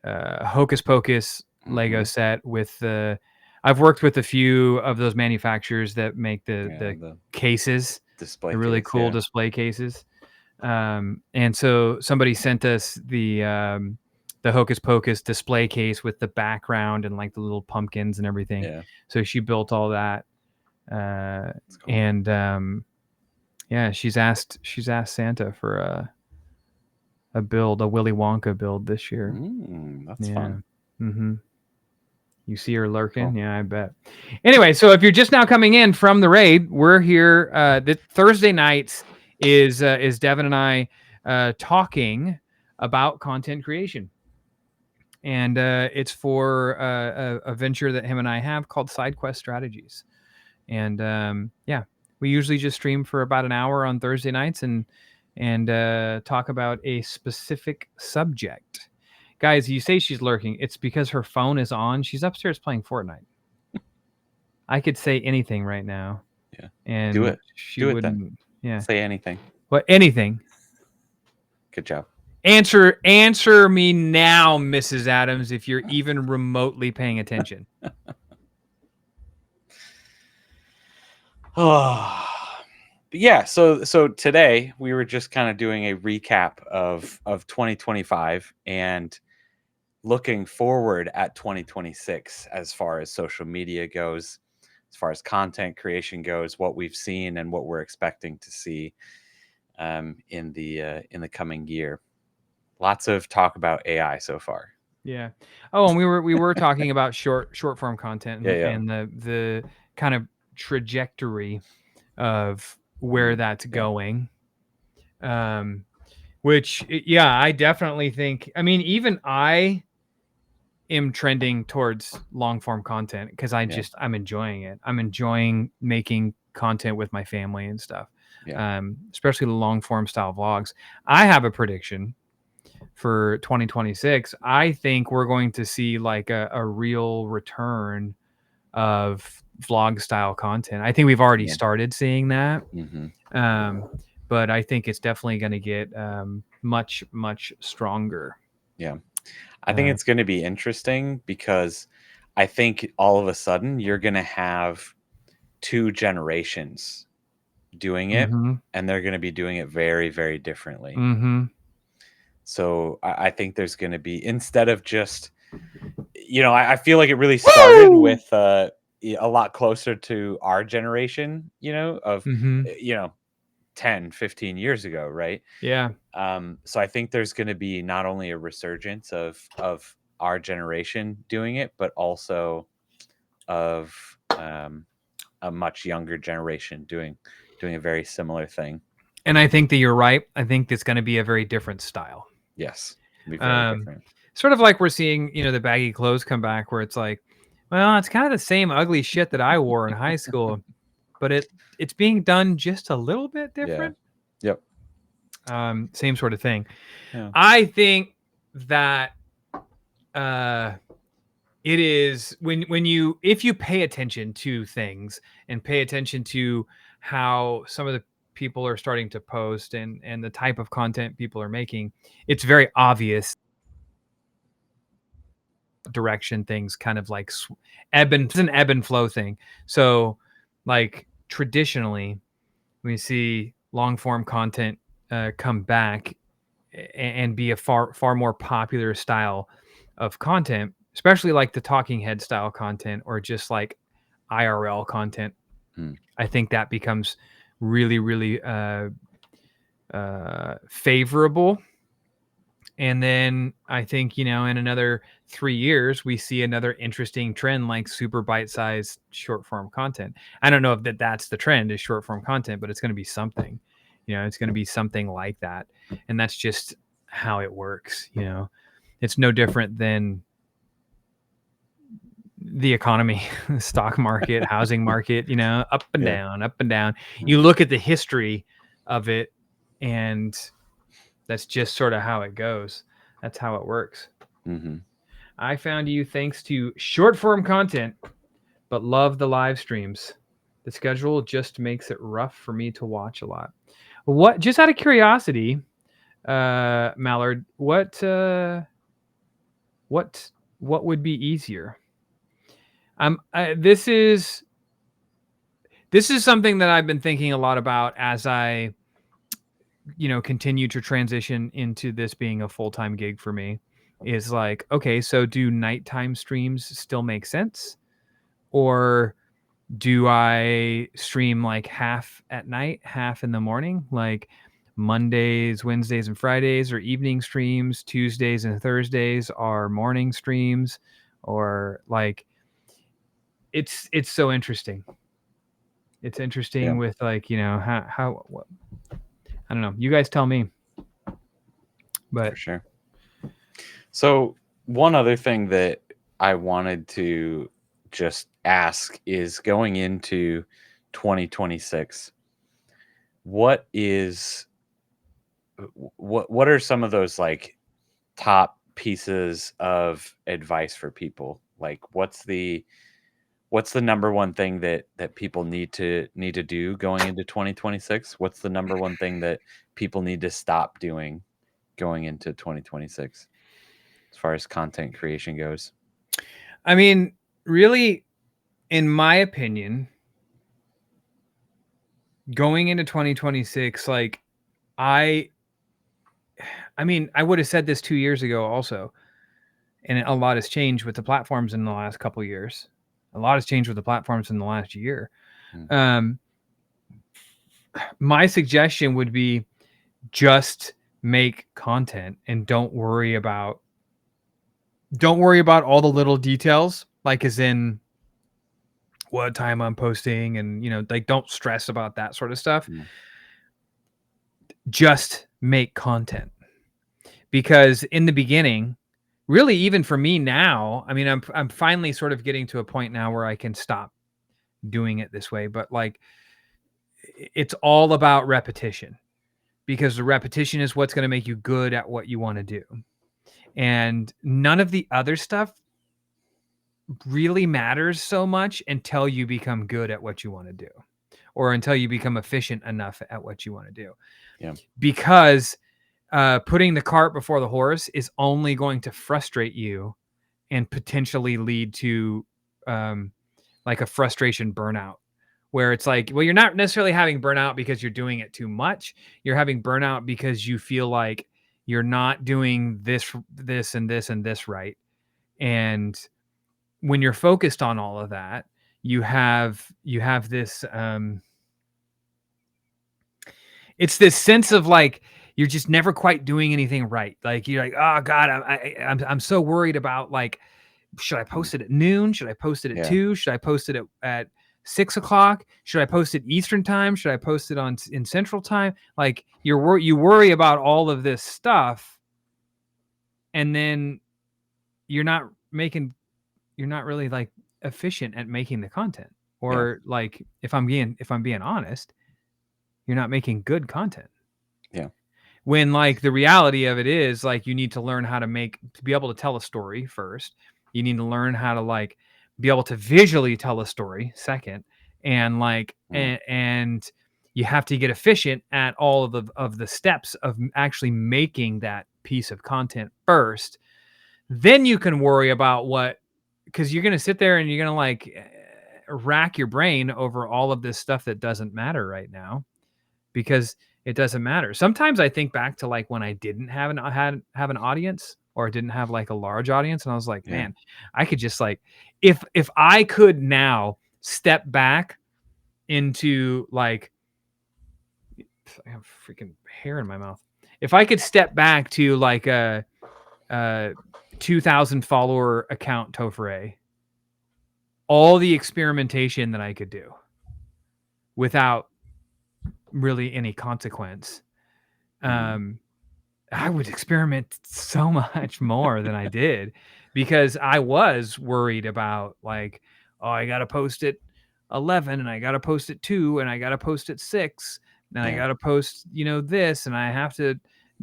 Hocus Pocus Lego set with the. I've worked with a few of those manufacturers that make the cases, display the really cool display cases. And so somebody sent us the Hocus Pocus display case with the background and like the little pumpkins and everything. Yeah. So she built all that. Cool. And yeah, she's asked Santa for a build, a Willy Wonka build this year. That's fun. Mm-hmm. You see her lurking? Cool. Yeah, I bet. Anyway, so if you're just now coming in from the raid, we're here. The Thursday nights is Devin and I talking about content creation, and it's for a venture that him and I have called SideQuest Strategies, and yeah, we usually just stream for about an hour on Thursday nights and talk about a specific subject. Guys, you say she's lurking. It's because her phone is on. She's upstairs playing Fortnite. I could say anything right now. Yeah. And do it. She do wouldn't. It then. Yeah. Say anything. What? Anything. Good job. Answer me now, Mrs. Adams, if you're even remotely paying attention. Oh. Yeah, so today we were just kind of doing a recap of 2025 and looking forward at 2026 as far as social media goes, as far as content creation goes, what we've seen and what we're expecting to see in the coming year. Lots of talk about AI so far. Yeah. Oh, and we were talking about short form content and Yeah. the kind of trajectory of where that's going. Which yeah, I definitely think. I mean, even I am trending towards long form content because I'm enjoying it. I'm enjoying making content with my family and stuff. Yeah. Especially the long form style vlogs. I have a prediction for 2026. I think we're going to see like a real return of vlog style content. I think we've already started seeing that. But I think it's definitely going to get much stronger. Yeah. I think it's going to be interesting because I think all of a sudden you're going to have two generations doing it, and they're going to be doing it very, very differently. So I think there's going to be, instead of just, I feel like it really started with a lot closer to our generation, of 10, 15 years ago, right? Yeah. So I think there's going to be not only a resurgence of our generation doing it, but also of a much younger generation doing a very similar thing. And I think that you're right. I think it's going to be a very different style. Yes, it'll be very different. Sort of like we're seeing, the baggy clothes come back, where it's like, well, it's kind of the same ugly shit that I wore in high school, but it's being done just a little bit different. Yeah. Yep. Same sort of thing. Yeah. I think that it is if you pay attention to things and pay attention to how some of the people are starting to post and the type of content people are making, it's very obvious direction things kind of like it's an ebb and flow thing. So like traditionally we see long form content come back and be a far more popular style of content, especially like the talking head style content or just like IRL content. I think that becomes really favorable And then I think, in another 3 years, we see another interesting trend like super bite-sized short form content. I don't know if that's the trend is short form content, but it's going to be something. It's going to be something like that. And that's just how it works. It's no different than the economy, the stock market, housing market, up and Yeah. down, up and down. Mm. You look at the history of it, and that's just sort of how it goes. That's how it works. Mm-hmm. I found you thanks to short form content, but love the live streams. The schedule just makes it rough for me to watch a lot. What, just out of curiosity, Mallard, what would be easier? This is something that I've been thinking a lot about as I, continue to transition into this being a full-time gig for me. Is like, okay, so do nighttime streams still make sense? Or do I stream like half at night, half in the morning? Like Mondays, Wednesdays, and Fridays are evening streams, Tuesdays and Thursdays are morning streams, or like it's so interesting. It's interesting Yeah, with like, how what, I don't know. You guys tell me. for But sure. So one other thing that I wanted to just ask is going into 2026, what is what are some of those like top pieces of advice for people? Like what's the number one thing that people need to do going into 2026? What's the number one thing that people need to stop doing going into 2026 as far as content creation goes? I mean, really, in my opinion, going into 2026, like I I mean, I would have said this 2 years ago also, and a lot has changed with the platforms in the last couple of years. A lot has changed with the platforms in the last year. Mm, Um, my suggestion would be just make content and don't worry about all the little details, like as in what time I'm posting and, like don't stress about that sort of stuff. mm, Just make content. Because in the beginning, really even for me now, I mean, I'm finally sort of getting to a point now where I can stop doing it this way, but like it's all about repetition, because the repetition is what's going to make you good at what you want to do. And none of the other stuff really matters so much until you become good at what you want to do, or until you become efficient enough at what you want to do. yeah, Because putting the cart before the horse is only going to frustrate you and potentially lead to um, like a frustration burnout, where it's like, well, you're not necessarily having burnout because you're doing it too much. You're having burnout because you feel like you're not doing this, and this, and this right. And when you're focused on all of that, you have this it's this sense of like you're just never quite doing anything right. Like you're like, oh God, I'm so worried about like, should I mm, post it at noon? Should I post it at yeah, 2? Should I post it at 6 o'clock? Should I post it Eastern time? Should I post it in Central time? Like you worry about all of this stuff, and then you're not making you're not really like efficient at making the content. yeah, Or like if I'm being honest, you're not making good content. yeah, When like the reality of it is like you need to learn how to be able to tell a story first. You need to learn how to like be able to visually tell a story second, and like mm, and you have to get efficient at all of the steps of actually making that piece of content first. Then you can worry about what, because you're going to sit there and you're going to like rack your brain over all of this stuff that doesn't matter right now, because it doesn't matter. Sometimes I think back to like when I didn't have an audience, or didn't have like a large audience, and I was like, yeah, man, I could just like, if I could now step back into like, I have freaking hair in my mouth. if I could step back to like a 2,000 follower account Tofre, all the experimentation that I could do without really any consequence, Mhm. um, I would experiment so much more than I did because I was worried about like, oh, I got to post at 11 and I got to post at 2 and I got to post at 6 and I Yeah. got to post, this and I have to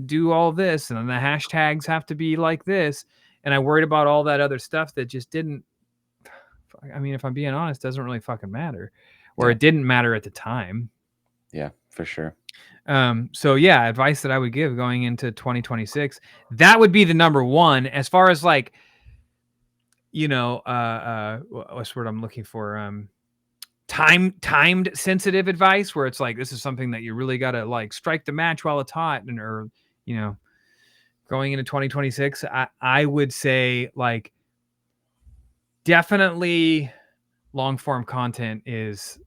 do all this and then the hashtags have to be like this. And I worried about all that other stuff that just didn't, I mean, if I'm being honest, doesn't really fucking matter or Yeah. it didn't matter at the time. Yeah, for sure. So yeah, advice that I would give going into 2026, that would be the number one as far as like, what's the word I'm looking for? Timed sensitive advice where it's like, this is something that you really got to like strike the match while it's hot or, you know, going into 2026, I would say like definitely long form content is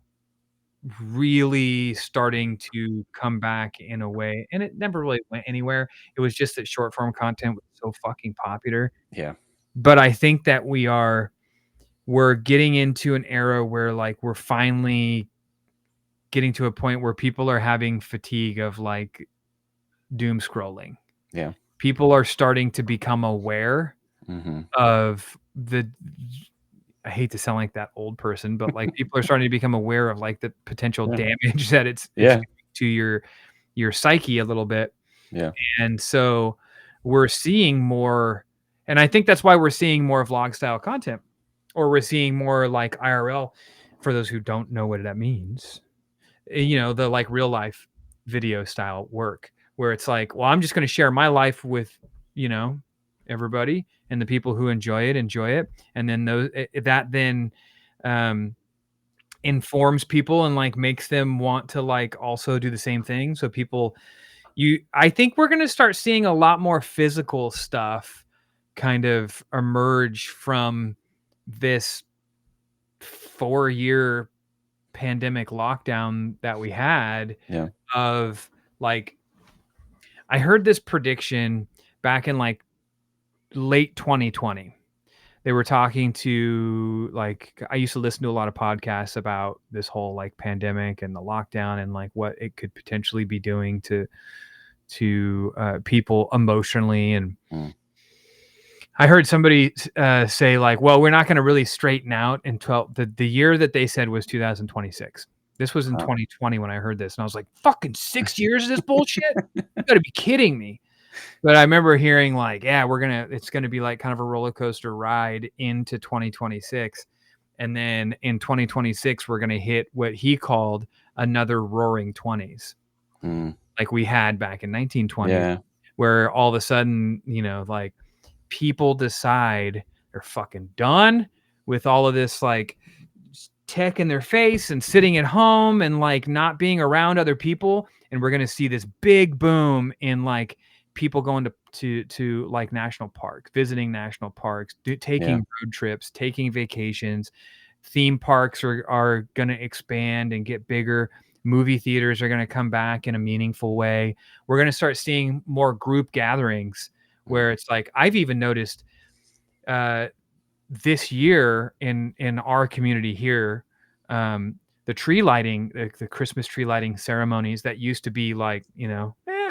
really starting to come back in a way, and it never really went anywhere. It was just that short form content was so fucking popular. Yeah. But I think that we're getting into an era where like we're finally getting to a point where people are having fatigue of like doom scrolling. Yeah. People are starting to become aware Mhm. of the I hate to sound like that old person, but like people are starting to become aware of like the potential Yeah. damage that it's Yeah. doing to your psyche a little bit. Yeah. And so we're seeing more, and I think that's why we're seeing more vlog style content, or we're seeing more like IRL. For those who don't know what that means, the like real life video style work where it's like, well, I'm just going to share my life with, you know, everybody and the people who enjoy it. And then that then, um, informs people and like makes them want to like also do the same thing. So I think we're going to start seeing a lot more physical stuff kind of emerge from this 4-year pandemic lockdown that we had Yeah. of like I heard this prediction back in like late 2020. They were talking to like I used to listen to a lot of podcasts about this whole like pandemic and the lockdown and like what it could potentially be doing to people emotionally. And Mm. I heard somebody say like, well, we're not going to really straighten out until the year that they said was 2026. This was in Wow. 2020 when I heard this, and I was like, fucking 6 years of this bullshit. You got to be kidding me. But I remember hearing like, yeah, it's gonna be like kind of a roller coaster ride into 2026. And then in 2026, we're gonna hit what he called another roaring 20s, Mm. like we had back in 1920s, Yeah. where all of a sudden, like people decide they're fucking done with all of this like tech in their face and sitting at home and like not being around other people, and we're going to see this big boom in like people going to like national parks, visiting national parks, taking Yeah. road trips, taking vacations. Theme parks are going to expand and get bigger. Movie theaters are going to come back in a meaningful way. We're going to start seeing more group gatherings where Mhm. it's like I've even noticed uh this year in our community here, the tree lighting, the Christmas tree lighting ceremonies that used to be like,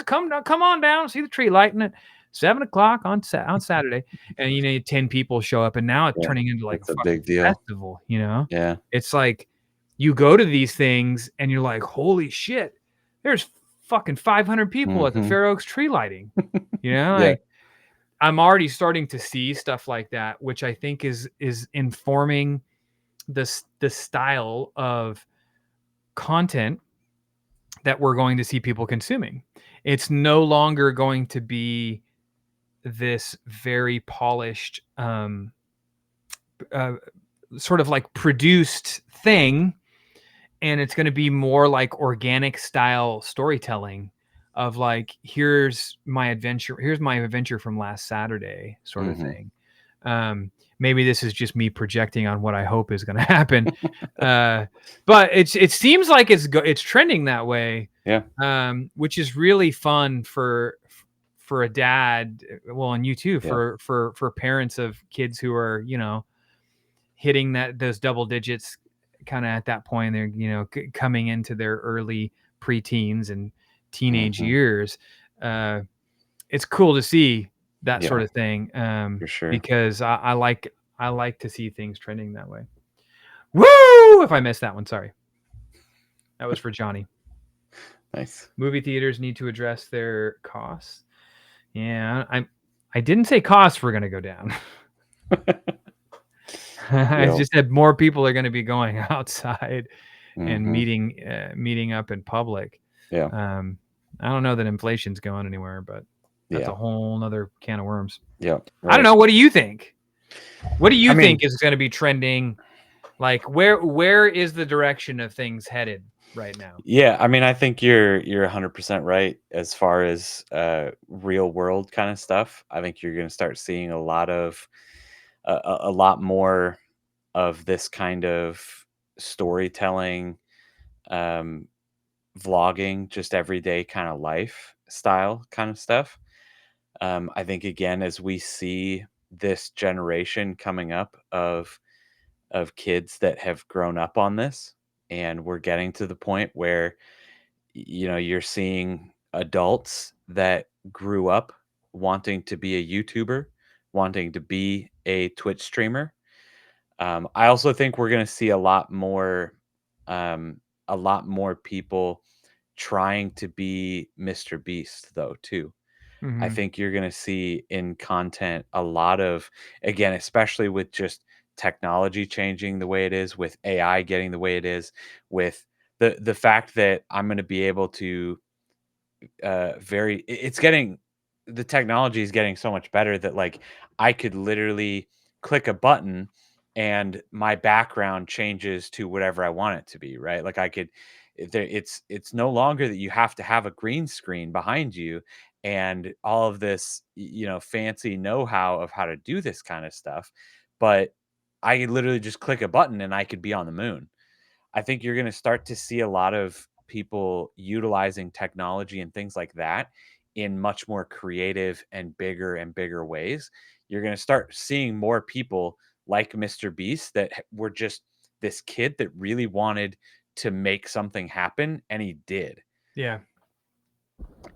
come on down, see the tree lighting at 7 o'clock on Saturday, and 10 people show up, and now it's Yeah. turning into like a It's a fucking big deal. festival. You know, Yeah. it's like you go to these things and you're like, holy shit, there's fucking 500 people at the Mhm. Fair Oaks tree lighting. Yeah. Like I'm already starting to see stuff like that, which I think is informing the style of content that we're going to see people consuming. It's no longer going to be this very polished, uh, sort of like produced thing, and it's going to be more like organic style storytelling of like here's my adventure from last Saturday sort of Mhm. thing. Maybe this is just me projecting on what I hope is going to happen, but it seems like it's trending that way, Yeah. which is really fun for a dad, well, and you too, Yeah. for parents of kids who are, you know, hitting those double digits kind of at that point, they're, you know, coming into their early preteens and teenage Mhm. years. It's cool to see that Yeah, sort of thing, for sure. because I like to see things trending that way. Woo! If I missed that one, sorry. That was for Johnny. Nice. Movie theaters need to address their costs. Yeah, I didn't say costs were going to go down. I Yep. just said more people are going to be going outside and Mhm. meeting up in public. Yeah. Um, I don't know that inflation's going anywhere, but that's Yeah. a whole nother can of worms. Yep. I don't Right. know. What do you think? What do I you mean, think is going to be trending? Like, where is the direction of things headed right now? yeah, I mean, I think you're 100% right as far as real world kind of stuff. I think you're going to start seeing a lot of a lot more of this kind of storytelling, um, vlogging, just everyday kind of lifestyle kind of stuff. I think again, as we see this generation coming up of kids that have grown up on this, and we're getting to the point where you know you're seeing adults that grew up wanting to be a YouTuber, wanting to be a Twitch streamer. I also think we're going to see um, a lot more people trying to be Mr. Beast, though, too. I Hmm. think you're going to see in content a lot of, again, especially with just technology changing the way it is, with AI getting the way it is, with the fact that I'm going to be able to it's getting the technology is getting so much better that like I could literally click a button and my background changes to whatever I want it to be, right? Like I could it's no longer that you have to have a green screen behind you and all of this you know fancy know-how of how to do this kind of stuff, but I could literally just click a button and I could be on the moon. I think you're going to start to see a lot of people utilizing technology and things like that in much more creative and bigger ways. You're going to start seeing more people like Mr. Beast that were just this kid that really wanted to make something happen and he did. Yeah.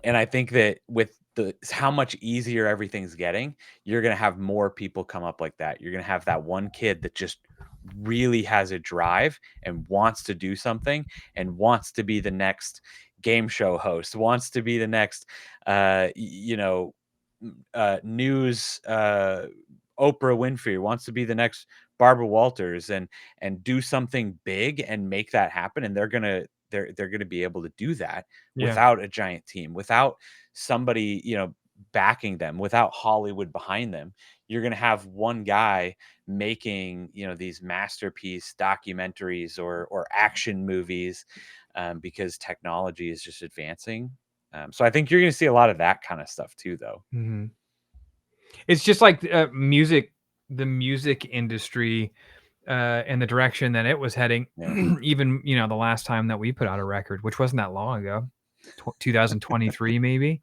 And I think that with the how much easier everything's getting, you're gonna have more people come up like that. You're gonna have that one kid that just really has a drive and wants to do something and wants to be the next game show host, wants to be the next you know, news Oprah Winfrey, wants to be the next Barbara Walters and do something big and make that happen. And they're gonna be able to do that Yeah. without a giant team, without somebody, you know, backing them, without Hollywood behind them. You're going to have one guy making, you know, these masterpiece documentaries or action movies because technology is just advancing. So I think you're going to see a lot of that kind of stuff too, though. Hmm. It's just like music, the music industry, and the direction that it was heading. Yeah. Even, you know, the last time that we put out a record, which wasn't that long ago, 2023 maybe.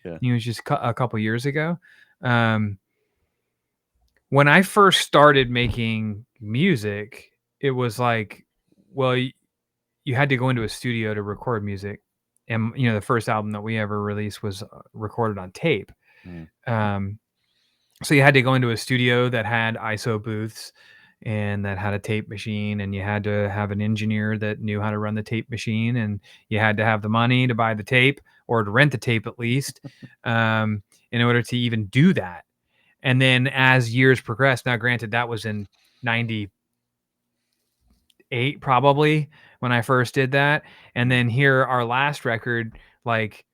Yeah. It was just a couple years ago. Um, when I first started making music, it was like, well, you had to go into a studio to record music, and you know, the first album that we ever released was recorded on tape. Mm. Um, so you had to go into a studio that had ISO booths and that had a tape machine, and you had to have an engineer that knew how to run the tape machine, and you had to have the money to buy the tape or to rent the tape at least, in order to even do that. And then as years progressed, now granted that was in 98 probably when I first did that, and Mm. then here our last record, like,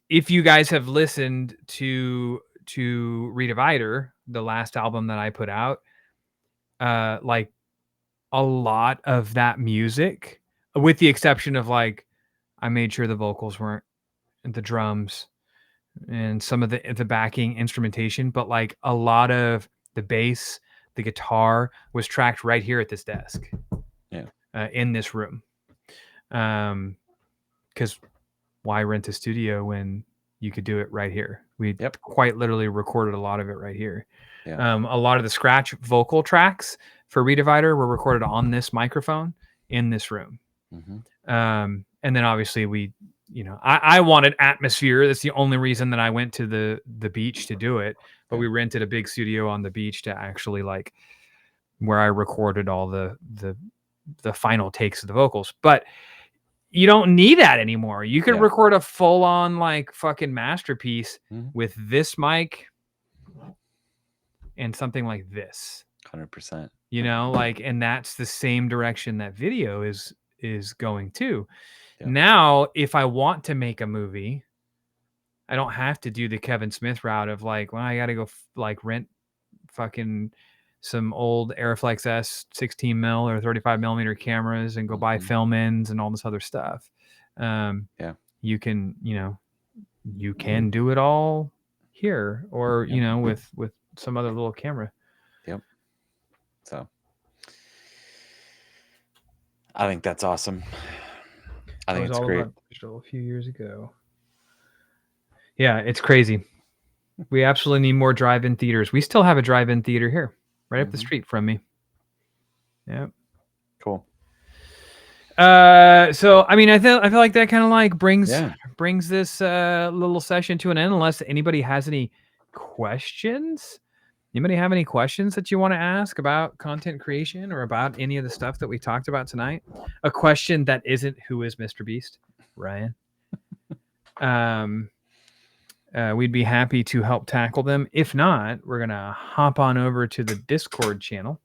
if you guys have listened to Redivider, the last album that I put out, like, a lot of that music, with the exception of, like, I made sure the vocals weren't, and the drums and some of the backing instrumentation, but, like, a lot of the bass, the guitar was tracked right here at this desk, Yeah. in this room. Because why rent a studio when you could do it right here. We Yep. quite literally recorded a lot of it right here. Yeah. A lot of the scratch vocal tracks for Redivider were recorded on this microphone in this room. Mm-hmm. And then obviously I wanted atmosphere. That's the only reason that I went to the beach to do it. But we rented a big studio on the beach to actually like where I recorded all the final takes of the vocals. But you don't need that anymore. You could record a full on like fucking masterpiece with this mic and something like this. 100%. You know, like, and that's the same direction that video is going to. Yep. Now, if I want to make a movie, I don't have to do the Kevin Smith route of like, well, I got to go like rent fucking some old Airflex S 16 mil or 35 millimeter cameras and go buy film ends and all this other stuff. You can, you can do it all here or, with some other little camera. Yep. So I think that's awesome. I think it's great. About digital a few years ago. Yeah, it's crazy. We absolutely need more drive-in theaters. We still have a drive-in theater here, right up the street from me. Yeah. Cool. So I mean, I feel like that kind of like brings this little session to an end. Unless anybody has any questions. Anybody have any questions that you want to ask about content creation or about any of the stuff that we talked about tonight? A question that isn't who is Mr. Beast, Ryan? We'd be happy to help tackle them. If not, we're gonna hop on over to the Discord channel,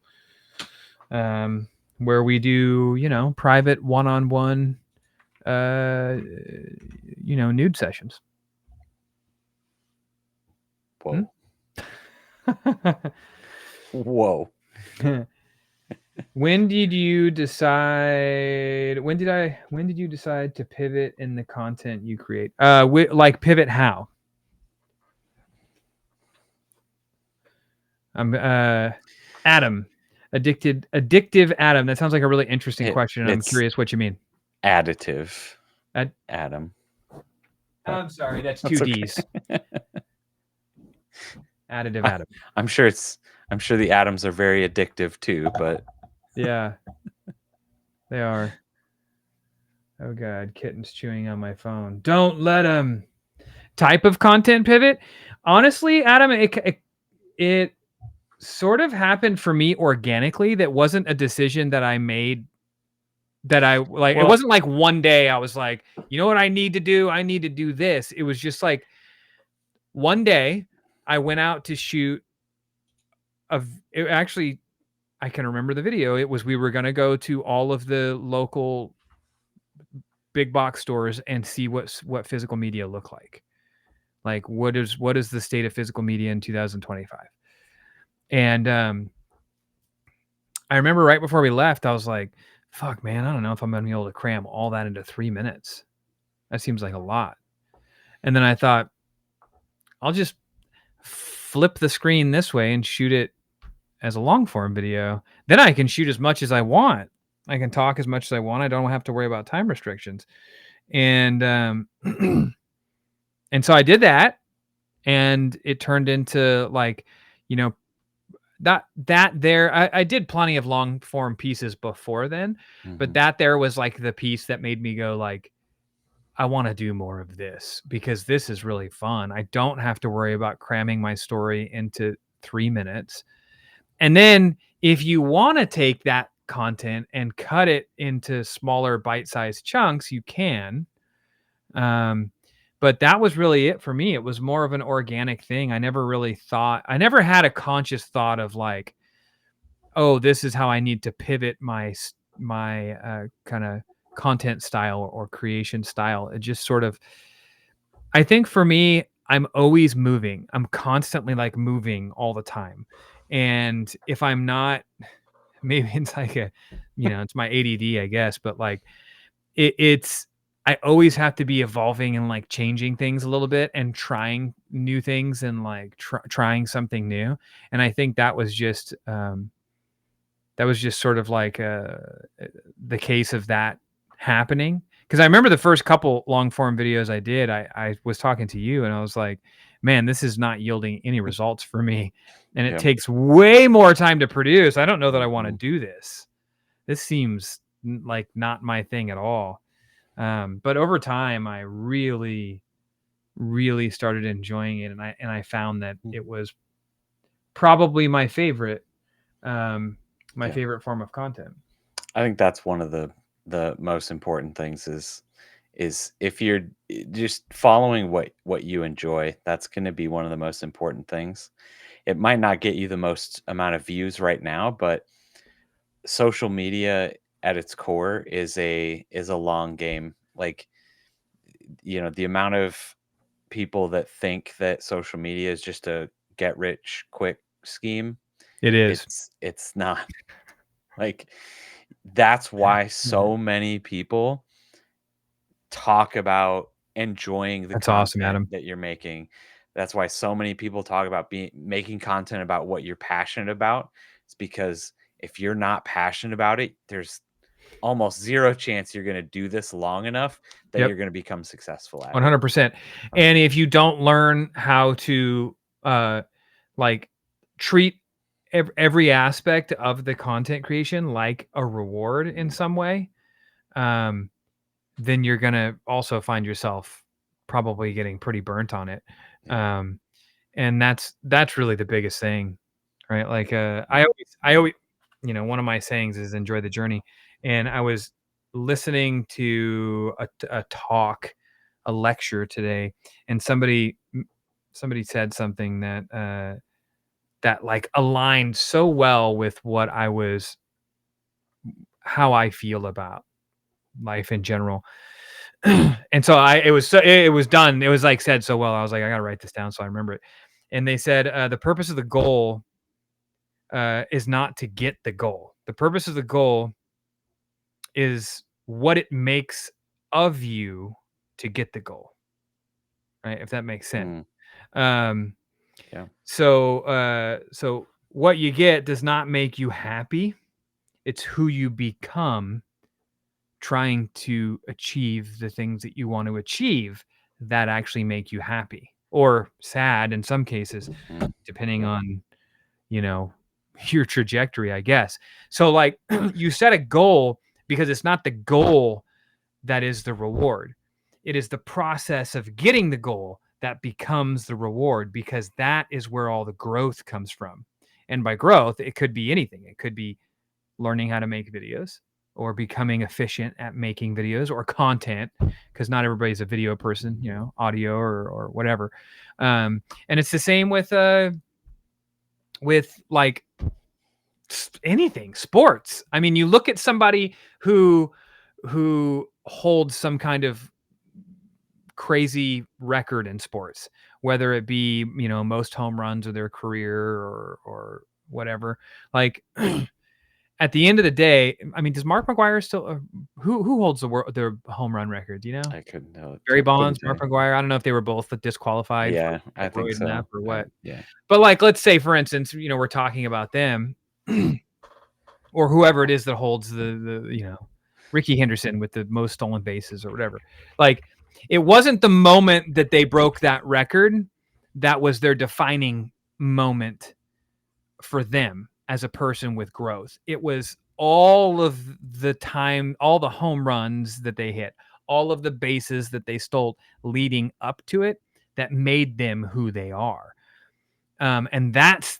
where we do, private one-on-one, nude sessions. Whoa. Whoa. When did you decide to pivot in the content you create? Like pivot how? Adam. Addictive Adam. That sounds like a really interesting question. I'm curious what you mean. Additive. Adam. I'm sorry, that's two D's. Additive Adam. I'm sure the atoms are very addictive too, but yeah. They are. Oh god, kitten's chewing on my phone. Don't let him. Type of content pivot? Honestly, Adam, it sort of happened for me organically. That wasn't a decision that I made that I like. It wasn't like one day I was like, you know what I need to do? I need to do this. It was just like one day I went out to shoot actually, I can remember the video. It was, we were going to go to all of the local big box stores and see what physical media look like. Like what is the state of physical media in 2025? And I remember right before we left, I was like, fuck, man, I don't know if I'm going to be able to cram all that into 3 minutes. That seems like a lot. And then I thought, I'll just flip the screen this way and shoot it as a long form video. Then I can shoot as much as I want. I can talk as much as I want. I don't have to worry about time restrictions. And and so I did that, and it turned into like, that there, I did plenty of long form pieces before then, but that there was like the piece that made me go like, I want to do more of this because this is really fun. I don't have to worry about cramming my story into 3 minutes. And then if you want to take that content and cut it into smaller bite-sized chunks, you can. But that was really it for me. It was more of an organic thing. I never had a conscious thought of like, oh, this is how I need to pivot my kind of content style or creation style. It just sort of, I think for me, I'm always moving. I'm constantly like moving all the time. And if I'm not, maybe it's like it's my ADD, I guess, but like I always have to be evolving and like changing things a little bit and trying new things and like trying something new. And I think that was just sort of like the case of that happening, because I remember the first couple long form videos I did, I was talking to you and I was like, man, this is not yielding any results for me. And it Yeah. takes way more time to produce. I don't know that I want to Mhm. do this. This seems like not my thing at all. But over time, I really, really started enjoying it, and I found that Mhm. it was probably my Yeah. favorite form of content. I think that's one of the most important things is if you're just following what you enjoy, that's going to be one of the most important things. It might not get you the most amount of views right now, but social media at its core is a long game. Like, the amount of people that think that social media is just a get rich quick scheme, It is. it's not. Like, that's why Mhm. so many people talk about enjoying the That's awesome, content Adam. that you're making. That's why so many people talk about being making content about what you're passionate about. It's because if you're not passionate about it, there's almost zero chance you're going to do this long enough that Yep, you're going to become successful at it. 100%. And if you don't learn how to uh, like treat every aspect of the content creation like a reward in Mhm. some way, um, then you're gonna also find yourself probably getting pretty burnt on it. Yeah. Um, and that's really the biggest thing, right? Like, Mhm. I always, one of my sayings is enjoy the journey. And I was listening to a talk, a lecture today, and somebody said something that like aligned so well with how I feel about life in general. And so it was done. It was like said so well. I was like, I gotta write this down so I remember it. And they said, the purpose of the goal is not to get the goal. The purpose of the goal is what it makes of you to get the goal. Right? If that makes sense. Mm. Um, Yeah. so what you get does not make you happy. It's who you become trying to achieve the things that you want to achieve that actually make you happy or sad in some cases, Mhm. depending Yeah. on, you know, your trajectory, I guess. So, like, you set a goal because it's not the goal that is the reward. It is the process of getting the goal that becomes the reward because that is where all the growth comes from. And by growth, it could be anything. It could be learning how to make videos or becoming efficient at making videos or content because not everybody's a video person, audio or whatever. And it's the same with like anything, sports. I mean, you look at somebody who holds some kind of crazy record in sports, whether it be, most home runs of their career or whatever. Like at the end of the day, I mean, does Mark McGuire still who holds the home run record, do you know? I couldn't know. Barry Couldn't Bonds, Mark say. McGuire. I don't know if they were both disqualified for Yeah, I think avoiding that so. or what. Yeah. But like, let's say for instance, we're talking about them or whoever it is that holds the Ricky Henderson with the most stolen bases or whatever. Like, it wasn't the moment that they broke that record that was their defining moment for them as a person with growth. It was all of the time, all the home runs that they hit, all of the bases that they stole leading up to it that made them who they are. And that's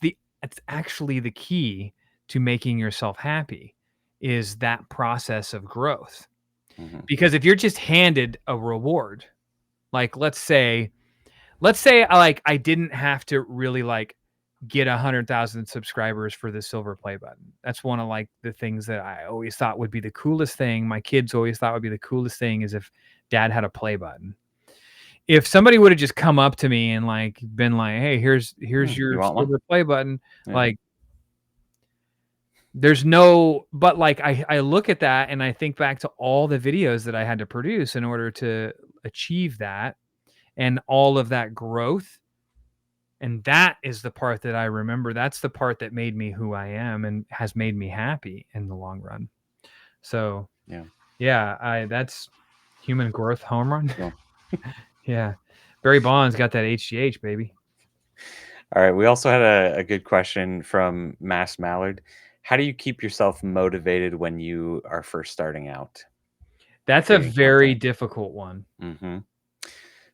actually the key to making yourself happy is that process of growth. Mhm. Because if you're just handed a reward, like let's say I didn't have to really like get 100,000 subscribers for the silver play button. That's one of like the things that I always thought would be the coolest thing. My kids always thought would be the coolest thing is if dad had a play button. If somebody would have just come up to me and like been like, "Hey, here's You your want one? silver play button," Yeah. like there's no, but like I look at that and I think back to all the videos that I had to produce in order to achieve that and all of that growth. And that is the part that I remember. That's the part that made me who I am and has made me happy in the long run. So Yeah. yeah, I that's Human growth hormone. Yeah. Yeah. Barry Bonds got that HGH, baby. All right. We also had a good question from Mass Mallard. How do you keep yourself motivated when you are first starting out That's a creating very content? difficult one. Hmm.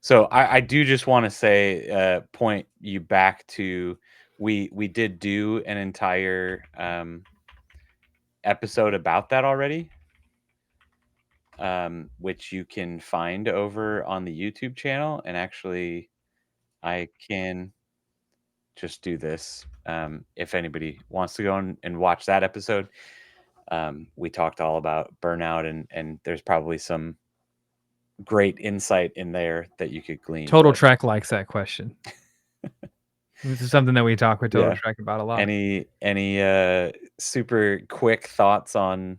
So I do just want to say, point you back to we did do an entire episode about that already, which you can find over on the YouTube channel. And actually, I can just do this. If anybody wants to go and watch that episode, we talked all about burnout, and there's probably some great insight in there that you could glean. Total But Trek likes that question. This is something that we talk with Total yeah, Trek about a lot. any super quick thoughts on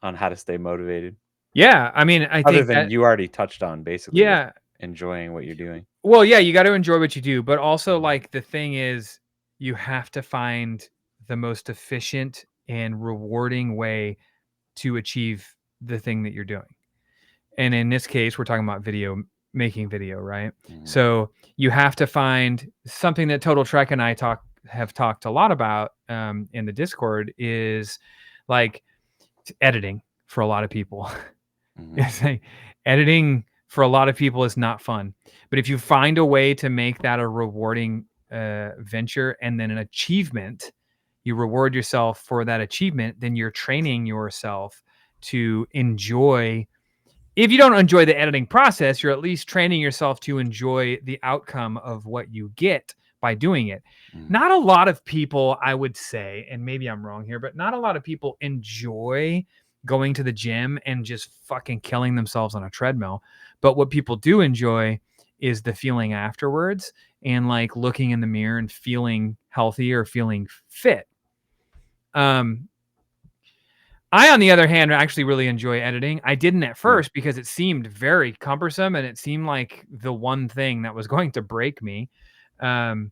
how to stay motivated, Yeah, I mean, I other think than that you already touched on, basically just yeah. enjoying what you're doing. Well, yeah, you gotta enjoy what you do, but also, Mhm. like, the thing is, you have to find the most efficient and rewarding way to achieve the thing that you're doing. And in this case, we're talking about making video, right? Mhm. So, you have to find something that Total Trek and I have talked a lot about, in the Discord is, like, editing for a lot of people. Mhm. It's like editing for a lot of people is not fun. But if you find a way to make that a rewarding venture and then an achievement, you reward yourself for that achievement, then you're training yourself to enjoy. If you don't enjoy the editing process, you're at least training yourself to enjoy the outcome of what you get by doing it. Mhm. Not a lot of people, I would say, and maybe I'm wrong here, but not a lot of people enjoy going to the gym and just fucking killing themselves on a treadmill. But what people do enjoy is the feeling afterwards and like looking in the mirror and feeling healthy or feeling fit. Um, I, on the other hand, actually really enjoy editing. I didn't at Yeah. first because it seemed very cumbersome and it seemed like the one thing that was going to break me. Um,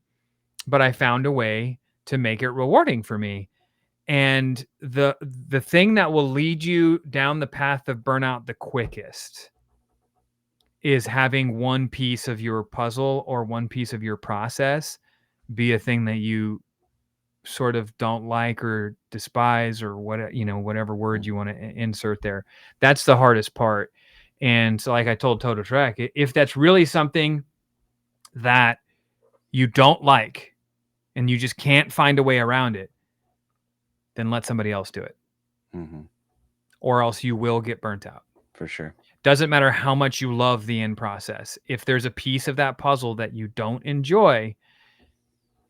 but I found a way to make it rewarding for me. And the thing that will lead you down the path of burnout the quickest is having one piece of your puzzle or one piece of your process be a thing that you sort of don't like or despise or what, whatever word Mhm. you want to insert there. That's the hardest part. And so, like I told Toto Trek, if that's really something that you don't like and you just can't find a way around it, then let somebody else do it, Mhm. or else you will get burnt out. For sure. Doesn't matter how much you love the end process. If there's a piece of that puzzle that you don't enjoy,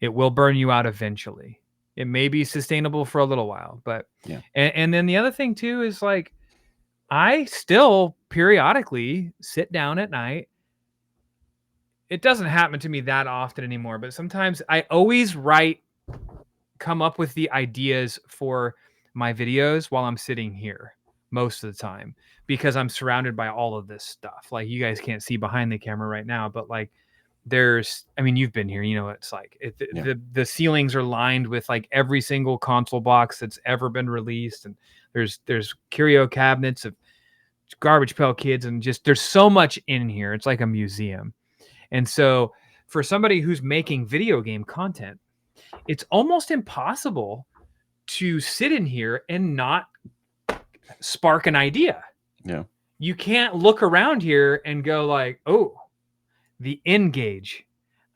it will burn you out eventually. It may be sustainable for a little while, but Yeah. and then the other thing too is like I still periodically sit down at night. It doesn't happen to me that often anymore, but sometimes I always come up with the ideas for my videos while I'm sitting here most of the time because I'm surrounded by all of this stuff. Like you guys can't see behind the camera right now, but like I mean, you've been here, you know what it's like. Yeah. The ceilings are lined with like every single console box that's ever been released, and there's curio cabinets of Garbage Pail Kids, and just there's so much in here. It's like a museum. And so for somebody who's making video game content, it's almost impossible to sit in here and not spark an idea. Yeah. You can't look around here and go like, "Oh, the N gauge."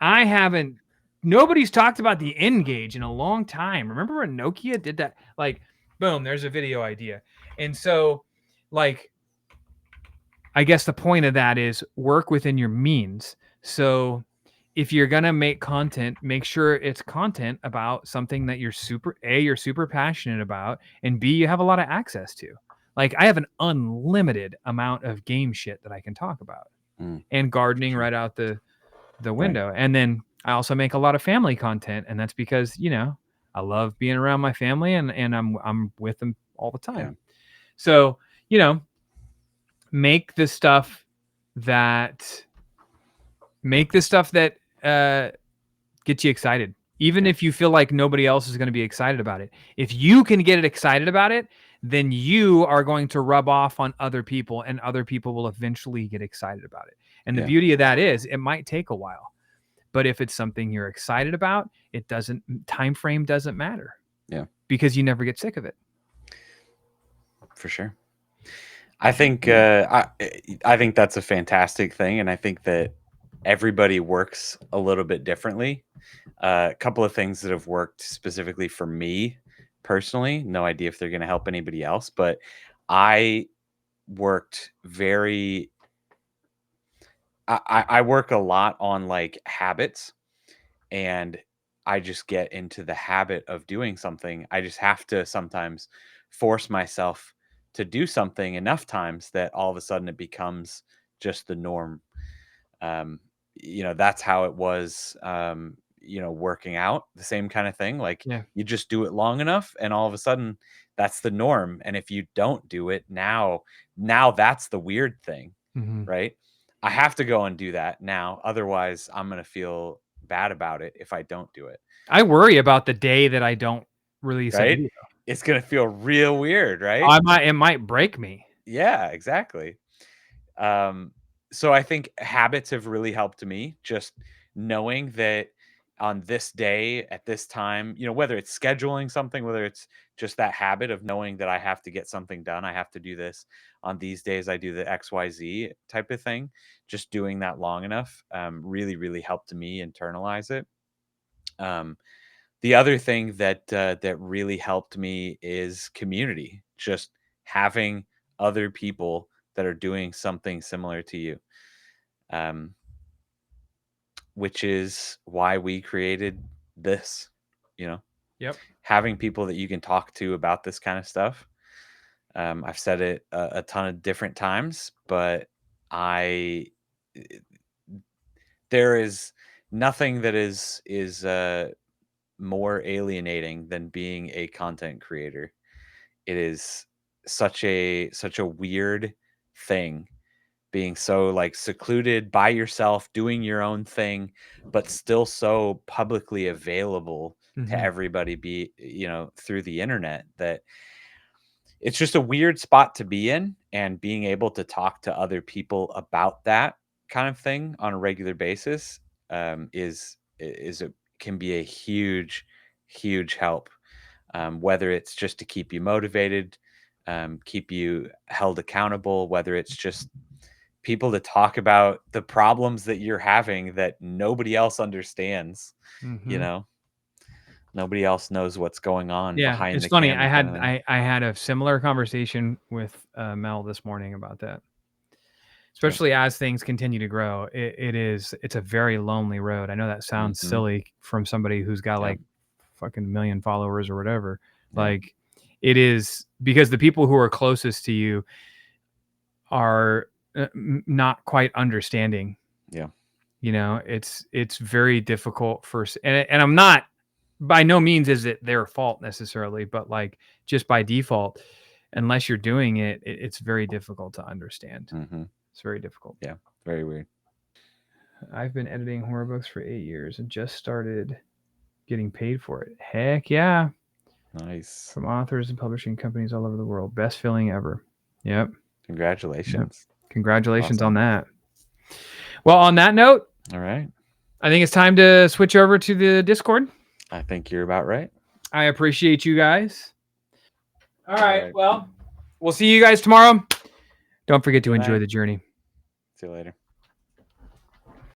I haven't Nobody's talked about the N gauge in a long time. Remember when Nokia did that? Like, boom, there's a video idea. And so like I guess the point of that is work within your means. So if you're going to make content, make sure it's content about something that you're super passionate about, and B, you have a lot of access to. Like I have an unlimited amount of game shit that I can talk about, Mm. and For gardening sure. right out the Right. window. And then I also make a lot of family content, and that's because, I love being around my family, and I'm with them all the Yeah. time. So, you know, make the stuff that that gets you excited, even Yeah. if you feel like nobody else is going to be excited about it. If you can get it excited about it, then you are going to rub off on other people, and other people will eventually get excited about it. And the Yeah. beauty of that is it might take a while, but if it's something you're excited about, it doesn't, time frame doesn't matter. Yeah. Because you never get sick of it. For sure. I think I think that's a fantastic thing, and I think that everybody works a little bit differently. A couple of things that have worked specifically for me personally. No idea if they're going to help anybody else, but I worked very. I work a lot on like habits, and I just get into the habit of doing something. I just have to sometimes force myself to do something enough times that all of a sudden it becomes just the norm. Um, that's how it was, working out, the same kind of thing. Like Yeah. you just do it long enough and all of a sudden that's the norm. And if you don't do it now that's the weird thing, Mm-hmm. right? I have to go and do that now. Otherwise, I'm going to feel bad about it if I don't do it, I worry about the day that I don't release a right? video. It's going to feel real weird, right? It might break me. Yeah, exactly. Um, so I think habits have really helped me, just knowing that on this day at this time, whether it's scheduling something, whether it's just that habit of knowing that I have to get something done, I have to do this on these days, I do the XYZ type of thing. Just doing that long enough really, really helped me internalize it. Um, the other thing that really helped me is community. Just having other people that are doing something similar to you, um, which is why we created this. You know, Yep. having people that you can talk to about this kind of stuff. I've said it a ton of different times, but I there is nothing that is more alienating than being a content creator. It is such a weird thing, being so like secluded by yourself, doing your own thing, but still so publicly available to Mm-hmm. everybody, through the internet, that it's just a weird spot to be in. And being able to talk to other people about that kind of thing on a regular basis is a can be a huge help, whether it's just to keep you motivated, keep you held accountable, whether it's just people to talk about the problems that you're having that nobody else understands. You Mm-hmm. know, nobody else knows what's going on Yeah, behind it's the funny. camera, kind of thing. I had a similar conversation with Mel this morning about that. Yeah. Especially as things continue to grow, it's a very lonely road. I know that sounds Hmm. silly from somebody who's got Yeah. like fucking million followers or whatever. Yeah. Like it is, because the people who are closest to you are not quite understanding. Yeah. It's very difficult and I'm not, by no means is it their fault necessarily, but like just by default, unless you're doing it's very difficult to understand. Hmm. It's very difficult. Yeah. Very weird. I've been editing horror books for 8 years and just started getting paid for it. Heck yeah. Nice. From authors and publishing companies all over the world. Best feeling ever. Yep. Yep. Congratulations. Congratulations on Awesome. that. Well, on that note, All right. I think it's time to switch over to the Discord. I think you're about right. I appreciate you guys. All All right. right. Well, we'll see you guys tomorrow. Don't forget to Good enjoy night. the journey. See you later.